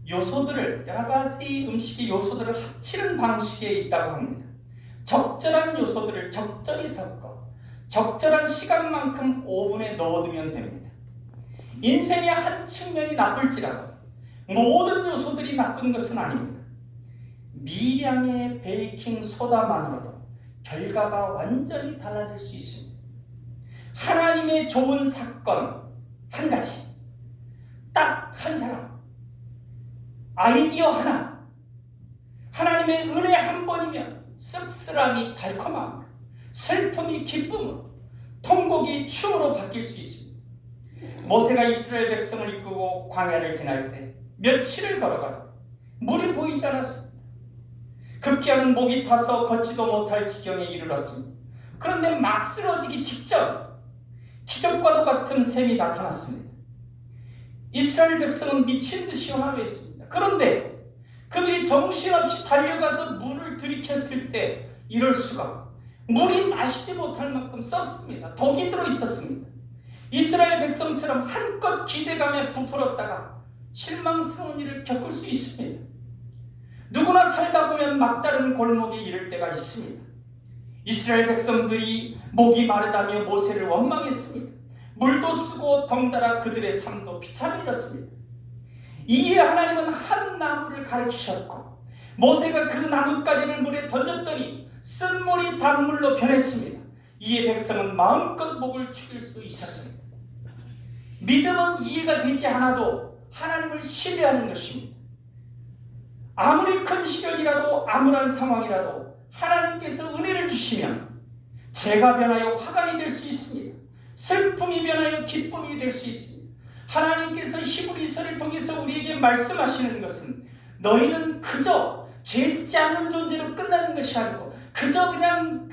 요소들을, 여러 가지 음식의 요소들을 합치는 방식에 있다고 합니다. 적절한 요소들을 적절히 섞어 적절한 시간만큼 오븐에 넣어두면 됩니다. 인생의 한 측면이 나쁠지라도 모든 요소들이 나쁜 것은 아닙니다. 미량의 베이킹 소다만으로도 결과가 완전히 달라질 수 있습니다. 하나님의 좋은 사건 한 가지, 딱 한 사람, 아이디어 하나, 하나님의 은혜 한 번이면 씁쓸함이 달콤함, 슬픔이 기쁨으로, 통곡이 춤으로 바뀔 수 있습니다. 모세가 이스라엘 백성을 이끌고 광야를 지날 때 며칠을 걸어가도 물이 보이지 않았습니다. 급기야는 목이 타서 걷지도 못할 지경에 이르렀습니다. 그런데 막 쓰러지기 직전 기적과도 같은 셈이 나타났습니다. 이스라엘 백성은 미친 듯이 환호했습니다. 그런데 그들이 정신없이 달려가서 물을 들이켰을 때 이럴 수가, 물이 마시지 못할 만큼 썼습니다. 독이 들어있었습니다. 이스라엘 백성처럼 한껏 기대감에 부풀었다가 실망스러운 일을 겪을 수 있습니다. 누구나 살다 보면 막다른 골목에 이를 때가 있습니다. 이스라엘 백성들이 목이 마르다며 모세를 원망했습니다. 물도 쓰고 덩달아 그들의 삶도 비참해졌습니다. 이에 하나님은 한 나무를 가르치셨고 모세가 그 나뭇가지를 물에 던졌더니 쓴물이 단물로 변했습니다. 이에 백성은 마음껏 목을 축일 수 있었습니다. 믿음은 이해가 되지 않아도 하나님을 신뢰하는 것입니다. 아무리 큰 시련이라도 암울한 상황이라도 하나님께서 은혜를 주시면 재가 변하여 화관이 될 수 있습니다. 슬픔이 변하여 기쁨이 될 수 있습니다. 하나님께서 히브리서를 통해서 우리에게 말씀하시는 것은 너희는 그저 죄 짓지 않는 존재로 끝나는 것이 아니고 그저 그냥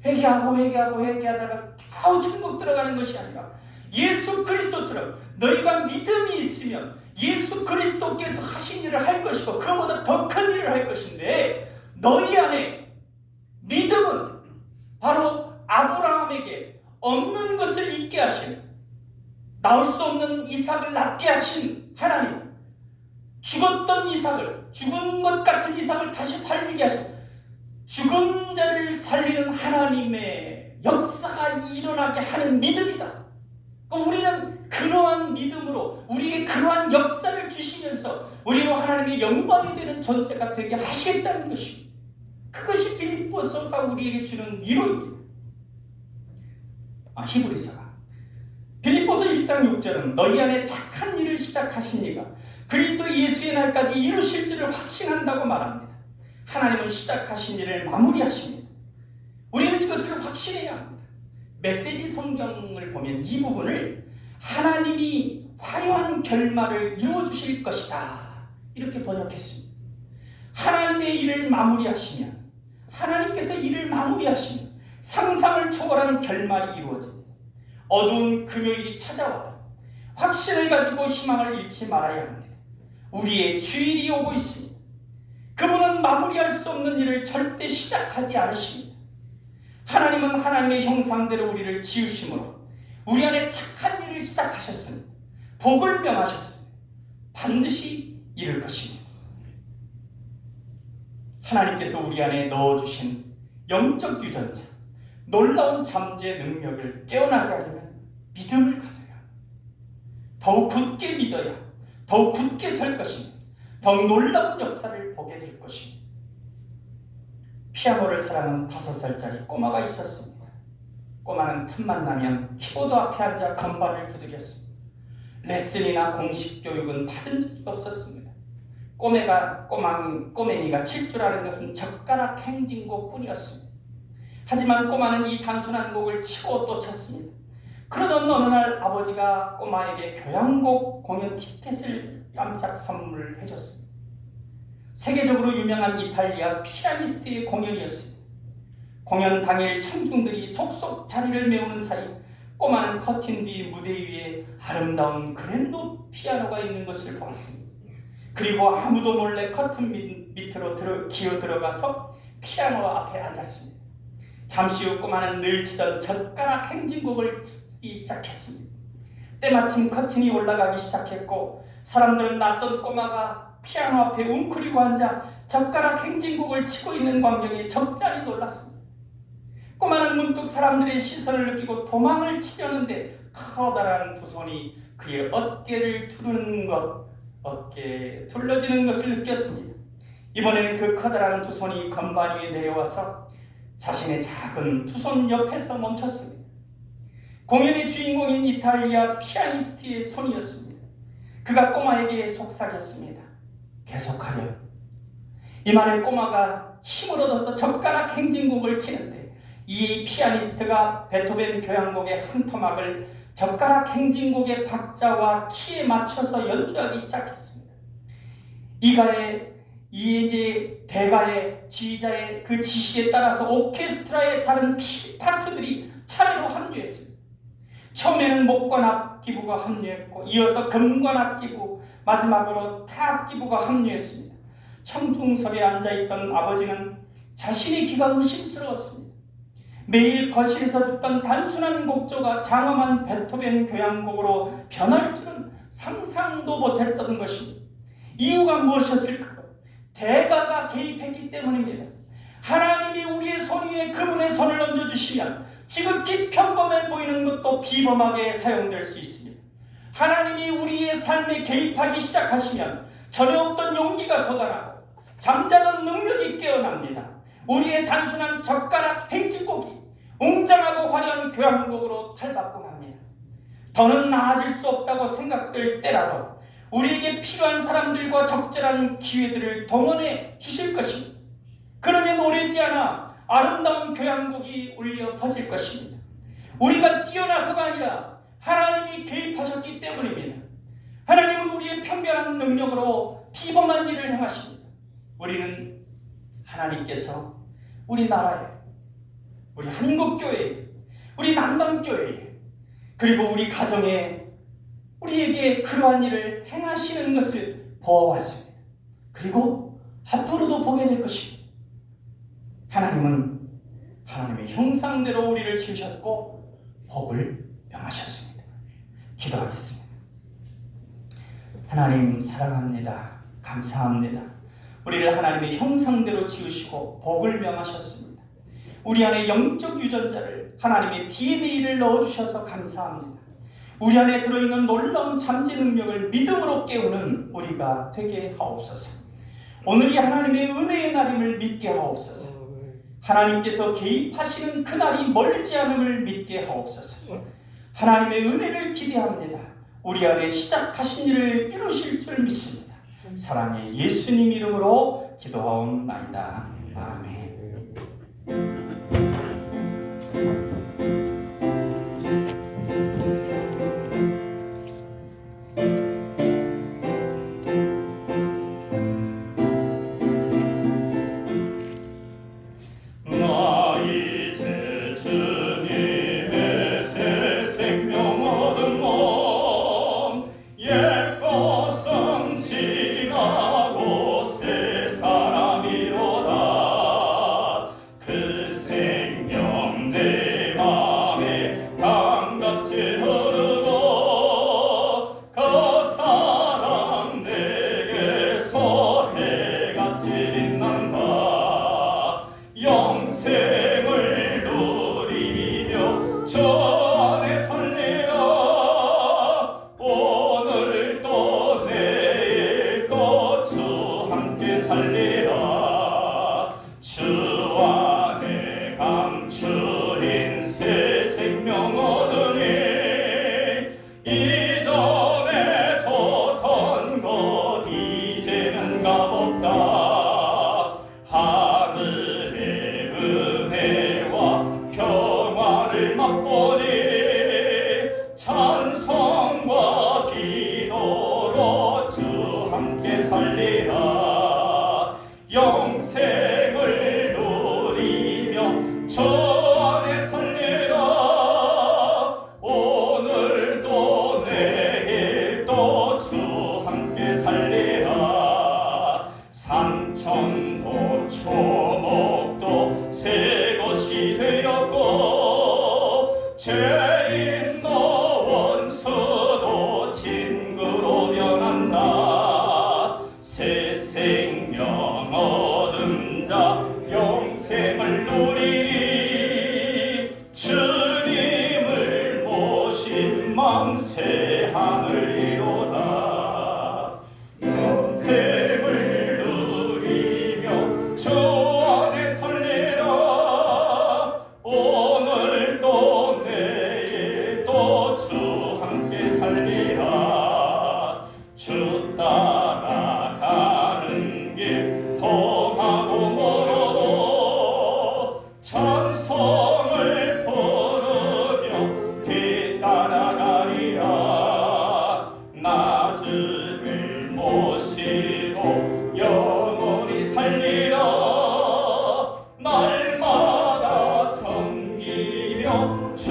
회개하다가 겨우 천국 들어가는 것이 아니라 예수 그리스도처럼 너희가 믿음이 있으면 예수 그리스도께서 하신 일을 할 것이고 그보다 더 큰 일을 할 것인데, 너희 안에 믿음은 바로 아브라함에게 없는 것을 있게 하신, 나올 수 없는 이삭을 낳게 하신 하나님, 죽었던 이삭을, 죽은 것 같은 이삭을 다시 살리게 하신, 죽은 자를 살리는 하나님의 역사가 일어나게 하는 믿음이다. 우리는 그러한 믿음으로 우리에게 그러한 역사를 주시면서 우리로 하나님의 영광이 되는 존재가 되게 하시겠다는 것입니다. 그것이 빌립보서가 우리에게 주는 위로입니다. 히브리서가 빌립보서 1장 6절은 너희 안에 착한 일을 시작하신 이가 그리스도 예수의 날까지 이루실 줄을 확신한다고 말합니다. 하나님은 시작하신 일을 마무리하십니다. 우리는 이것을 확신해야 합니다. 메시지 성경을 보면 이 부분을 하나님이 화려한 결말을 이루어주실 것이다 이렇게 번역했습니다. 하나님의 일을 마무리하시면, 하나님께서 일을 마무리하시면 상상을 초월한 결말이 이루어집니다. 어두운 금요일이 찾아와도 확신을 가지고 희망을 잃지 말아야 합니다. 우리의 주일이 오고 있습니다. 그분은 마무리할 수 없는 일을 절대 시작하지 않으십니다. 하나님은 하나님의 형상대로 우리를 지으심으로 우리 안에 착한 일을 시작하셨습니다. 복을 명하셨습니다. 반드시 이룰 것입니다. 하나님께서 우리 안에 넣어주신 영적 유전자, 놀라운 잠재의 능력을 깨어나게 하려면 믿음을 가져야 합니다. 더욱 굳게 믿어야 더욱 굳게 설 것입니다. 더욱 놀라운 역사를 보게 될 것입니다. 피아노를 사랑하는 5살짜리 꼬마가 있었습니다. 꼬마는 틈만 나면 키보드 앞에 앉아 건반을 두드렸습니다. 레슨이나 공식 교육은 받은 적이 없었습니다. 꼬맹이가 칠 줄 아는 것은 젓가락 행진곡 뿐이었습니다. 하지만 꼬마는 이 단순한 곡을 치고 또 쳤습니다. 그러던 어느 날 아버지가 꼬마에게 교향곡 공연 티켓을 깜짝 선물해 줬습니다. 세계적으로 유명한 이탈리아 피아니스트의 공연이었습니다. 공연 당일 청중들이 속속 자리를 메우는 사이 꼬마는 커튼 뒤 무대 위에 아름다운 그랜드 피아노가 있는 것을 보았습니다. 그리고 아무도 몰래 커튼 밑으로 기어 들어가서 피아노 앞에 앉았습니다. 잠시 후 꼬마는 늘 치던 젓가락 행진곡을 치기 시작했습니다. 때마침 커튼이 올라가기 시작했고 사람들은 낯선 꼬마가 피아노 앞에 웅크리고 앉아 젓가락 행진곡을 치고 있는 광경에 적잖이 놀랐습니다. 꼬마는 문득 사람들의 시선을 느끼고 도망을 치려는데 커다란 두 손이 그의 어깨에 둘러지는 것을 느꼈습니다. 이번에는 그 커다란 두 손이 건반 위에 내려와서 자신의 작은 두 손 옆에서 멈췄습니다. 공연의 주인공인 이탈리아 피아니스트의 손이었습니다. 그가 꼬마에게 속삭였습니다. 계속하렴. 이 말에 꼬마가 힘을 얻어서 젓가락 행진곡을 치는데 이 피아니스트가 베토벤 교향곡의 한 토막을 젓가락 행진곡의 박자와 키에 맞춰서 연주하기 시작했습니다. 대가의 지휘자의 그 지시에 따라서 오케스트라의 다른 파트들이 차례로 합류했습니다. 처음에는 목관 악기부가 합류했고 이어서 금관 악기부, 마지막으로 타 악기부가 합류했습니다. 청중석에 앉아있던 아버지는 자신의 귀가 의심스러웠습니다. 매일 거실에서 듣던 단순한 곡조가 장엄한 베토벤 교향곡으로 변할 줄은 상상도 못했던 것입니다. 이유가 무엇이었을까요? 대가가 개입했기 때문입니다. 하나님이 우리의 손 위에 그분의 손을 얹어주시면 지극히 평범해 보이는 것도 비범하게 사용될 수 있습니다. 하나님이 우리의 삶에 개입하기 시작하시면 전혀 없던 용기가 솟아나고 잠자던 능력이 깨어납니다. 우리의 단순한 젓가락 행진곡이 웅장하고 화려한 교향곡으로 탈바꿈 합니다. 더는 나아질 수 없다고 생각될 때라도 우리에게 필요한 사람들과 적절한 기회들을 동원해 주실 것입니다. 그러면 오래지 않아 아름다운 교향곡이 울려 퍼질 것입니다. 우리가 뛰어나서가 아니라 하나님이 개입하셨기 때문입니다. 하나님은 우리의 편변한 능력으로 비범한 일을 행하십니다. 우리는 하나님께서 우리 나라에, 우리 한국교회에, 우리 남방교회에, 그리고 우리 가정에 우리에게 그러한 일을 행하시는 것을 보아왔습니다. 그리고 앞으로도 보게 될 것입니다. 하나님은 하나님의 형상대로 우리를 지으셨고 복을 명하셨습니다. 기도하겠습니다. 하나님 사랑합니다. 감사합니다. 우리를 하나님의 형상대로 지으시고 복을 명하셨습니다. 우리 안에 영적 유전자를 하나님의 DNA를 넣어주셔서 감사합니다. 우리 안에 들어있는 놀라운 잠재 능력을 믿음으로 깨우는 우리가 되게 하옵소서. 오늘이 하나님의 은혜의 날임을 믿게 하옵소서. 하나님께서 개입하시는 그날이 멀지 않음을 믿게 하옵소서. 하나님의 은혜를 기대합니다. 우리 안에 시작하신 일을 이루실 줄 믿습니다. 사랑의 예수님 이름으로 기도하옵나이다. 아멘. 그 살리라. 영생을 누리며 주 안에 살리라. 오늘도 내일도 주 함께 살리라. 산천도 초목도 새 것이 되었고 죄인도 원수도 친구로 변한다. 새 생명 얻은 자 영생을 누리니 주님을 모신 마음 새 하늘이로다. 영생을 누리며 주 안에 살리라. 오늘도 내일도 주 함께 살리라. 주 따라가는 길 험하고 멀어도 찬송을 부르며 뒤따라가리라. 나주를 모시고 영원히 살리라. 날마다 섬기며 주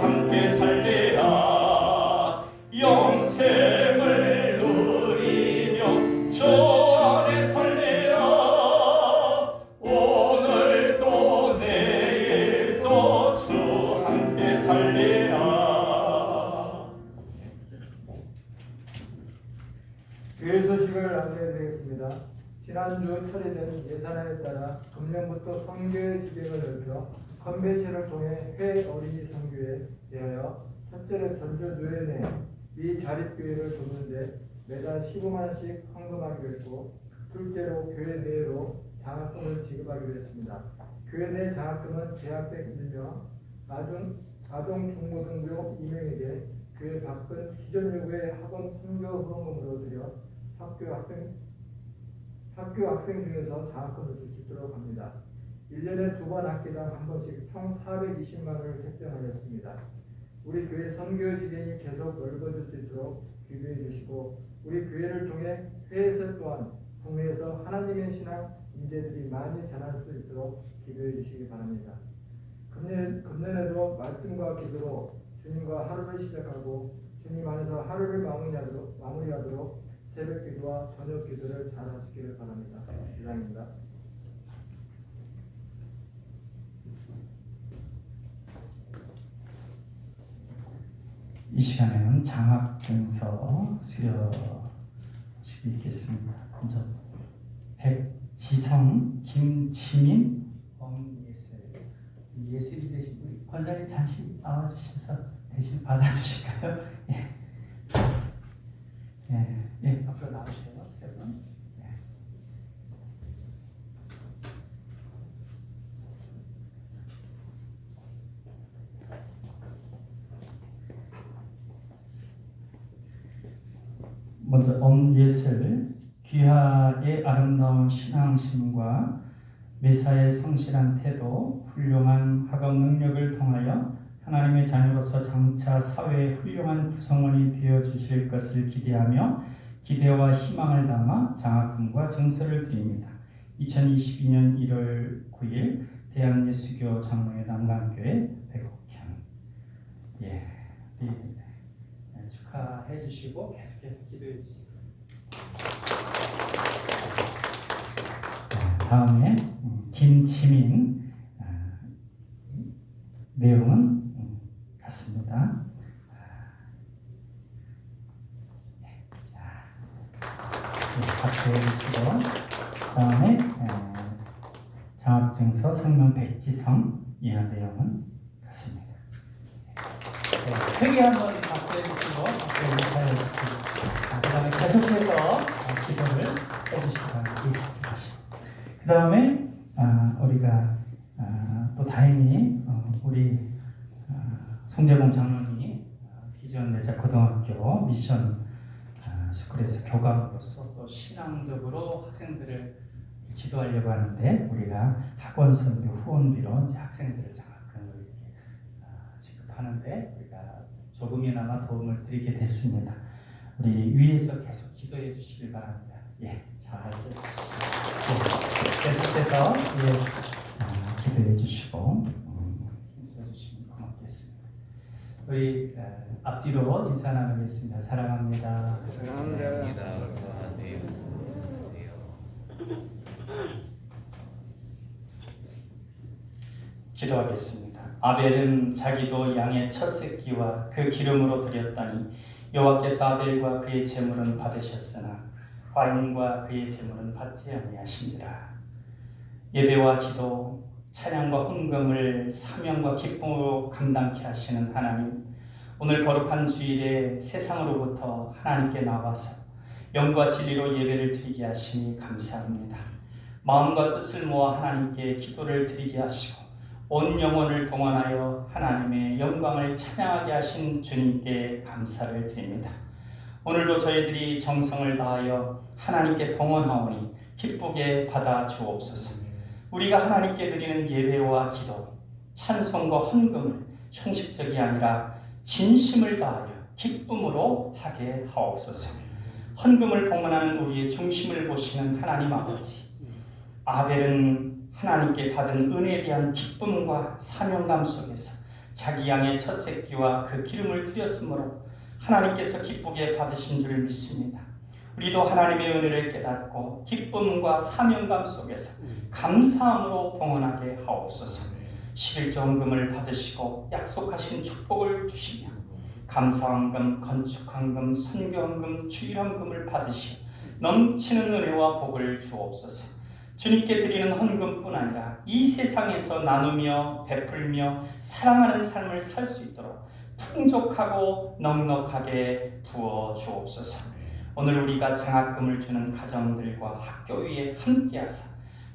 함께 살리라. 영생을 누리며 주 안에 살리라. 오늘도 내일도 주 함께 살리라. 교회 소식을 안내해드리겠습니다. 지난주 처리된 예산안에 따라 금년부터 선교의 지경을 넓혀 컨벤션을 통해 회 어린이 선교에 대하여 첫째로 전주 노현에 이 자립교회를 돕는데 매달 15만 원씩 헌금하기로 했고, 둘째로 교회 내로 장학금을 지급하기로 했습니다. 교회 내 장학금은 대학생 1명, 아동 중고등부 2명에게 교회 밖은 기존 요구의 학원 선교 후원금으로 드려 학교 학생 중에서 장학금을 줄 수 있도록 합니다. 1년에 2번 학기당 한 번씩 총 420만 원을 책정하였습니다. 우리 교회 선교 지경이 계속 넓어질 수 있도록 기도해 주시고, 우리 교회를 통해 회에서 또한 국내에서 하나님의 신앙 인재들이 많이 자랄 수 있도록 기도해 주시기 바랍니다. 금년에도 말씀과 기도로 주님과 하루를 시작하고 주님 안에서 하루를 마무리하도록 새벽 기도와 저녁 기도를 잘 하시기를 바랍니다. 이상입니다. 이 시간에는 장학증서 수여식이 있겠습니다. 먼저 백지성, 김치민, 예슬이 대신 우리 권사님 잠시 나와주셔서 대신 받아주실까요? 예, 앞으로 나오세요. 세 분. 먼저 엄예슬, 귀하의 아름다운 신앙심과 매사에 성실한 태도, 훌륭한 학업 능력을 통하여 하나님의 자녀로서 장차 사회의 훌륭한 구성원이 되어주실 것을 기대하며 기대와 희망을 담아 장학금과 증서를 드립니다. 2022년 1월 9일 대한예수교 장로회 난강교회 백옥현. 축하해 주시고 계속해서 기도해 주시고. 다음에 김치민, 내용은 같습니다. 박수해 주시고, 다음에 장학증서 성명 백지성 이하 내용은 같습니다. 크게 한번 박수해 주시고 인사해 주시고, 그 다음에 계속해서 기도를 해주시기 바랍니다. 그 다음에 우리가 또 다행히 우리 송재봉 장로님이 비전 내자 고등학교 미션 스쿨에서 교감으로서 또 신앙적으로 학생들을 지도하려고 하는데, 우리가 학원 선교 후원비로 이제 학생들을 장학금을 이렇게 지급하는데 우리가 조금이나마 도움을 드리게 됐습니다. 우리 위에서 계속 기도해 주시길 바랍니다. 예, 잘 써주시죠. 계속해서 기도해 주시고 힘써주시면 고맙겠습니다. 우리 앞뒤로 인사 나누겠습니다. 사랑합니다. 사랑합니다. 기도하겠습니다. 아벨은 자기도 양의 첫 새끼와 그 기름으로 드렸더니 여호와께서 아벨과 그의 제물은 받으셨으나 과인과 그의 제물은 받지 아니하신지라. 예배와 기도, 찬양과 헌금을 사명과 기쁨으로 감당케 하시는 하나님, 오늘 거룩한 주일에 세상으로부터 하나님께 나와서 영과 진리로 예배를 드리게 하시니 감사합니다. 마음과 뜻을 모아 하나님께 기도를 드리게 하시고 온 영혼을 동원하여 하나님의 영광을 찬양하게 하신 주님께 감사를 드립니다. 오늘도 저희들이 정성을 다하여 하나님께 봉헌하오니 기쁘게 받아 주옵소서. 우리가 하나님께 드리는 예배와 기도, 찬송과 헌금을 형식적이 아니라 진심을 다하여 기쁨으로 하게 하옵소서. 헌금을 봉헌하는 우리의 중심을 보시는 하나님 아버지, 아벨은 하나님께 받은 은혜에 대한 기쁨과 사명감 속에서 자기 양의 첫 새끼와 그 기름을 드렸으므로 하나님께서 기쁘게 받으신 줄 믿습니다. 우리도 하나님의 은혜를 깨닫고 기쁨과 사명감 속에서 감사함으로 봉헌하게 하옵소서. 11조 헌금을 받으시고 약속하신 축복을 주시며 감사헌금, 건축헌금, 선교헌금, 주일헌금을 받으시어 넘치는 은혜와 복을 주옵소서. 주님께 드리는 헌금뿐 아니라 이 세상에서 나누며 베풀며 사랑하는 삶을 살 수 있도록 풍족하고 넉넉하게 부어 주옵소서. 오늘 우리가 장학금을 주는 가정들과 학교 위에 함께하사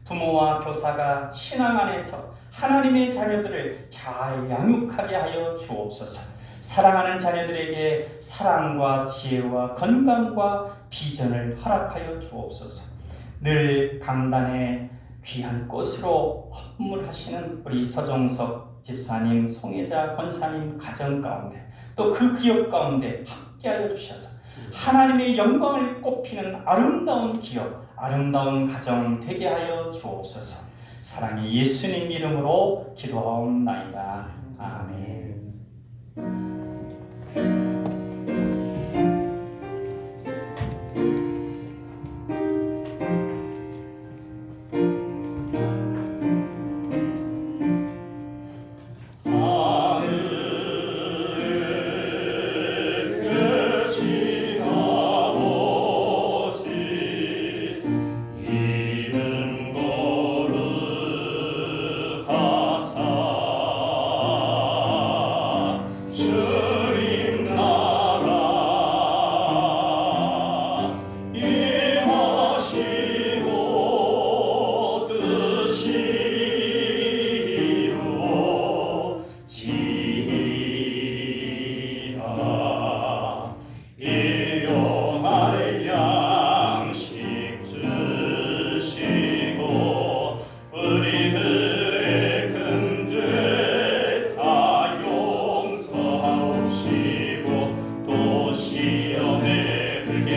부모와 교사가 신앙 안에서 하나님의 자녀들을 잘 양육하게 하여 주옵소서. 사랑하는 자녀들에게 사랑과 지혜와 건강과 비전을 허락하여 주옵소서. 늘 강단에 귀한 꽃으로 헌물하시는 우리 서정석 집사님, 송혜자 권사님 가정 가운데 또 그 기업 가운데 함께하여 주셔서 하나님의 영광을 꽃피는 아름다운 기업, 아름다운 가정 되게 하여 주옵소서. 사랑의 예수님 이름으로 기도하옵나이다. 아멘.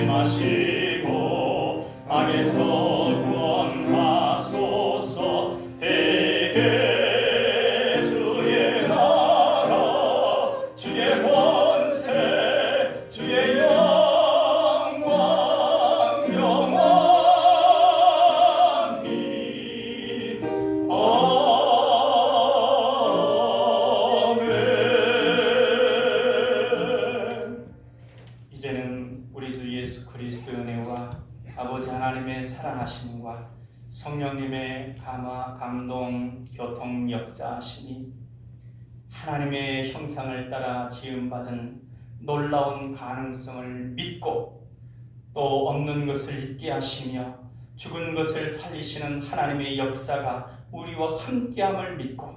마시고 악에서 구원하소서. 대개 주의 나라 주의 권세 주의 영광 영원히 아멘. 이제는 우리 주 예수 그리스도의 은혜와 아버지 하나님의 사랑하심과 성령님의 감화, 감동, 교통, 역사하심이 하나님의 형상을 따라 지음받은 놀라운 가능성을 믿고 또 없는 것을 있게 하시며 죽은 것을 살리시는 하나님의 역사가 우리와 함께함을 믿고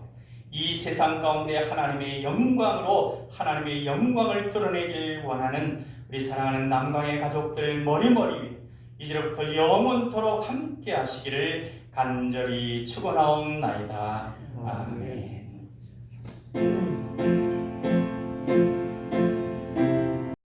이 세상 가운데 하나님의 영광으로 하나님의 영광을 드러내길 원하는 우리 사랑하는 남강의 가족들 머리머리 위에 이제부터 영원토록 함께 하시기를 간절히 축원하옵나이다. 아멘.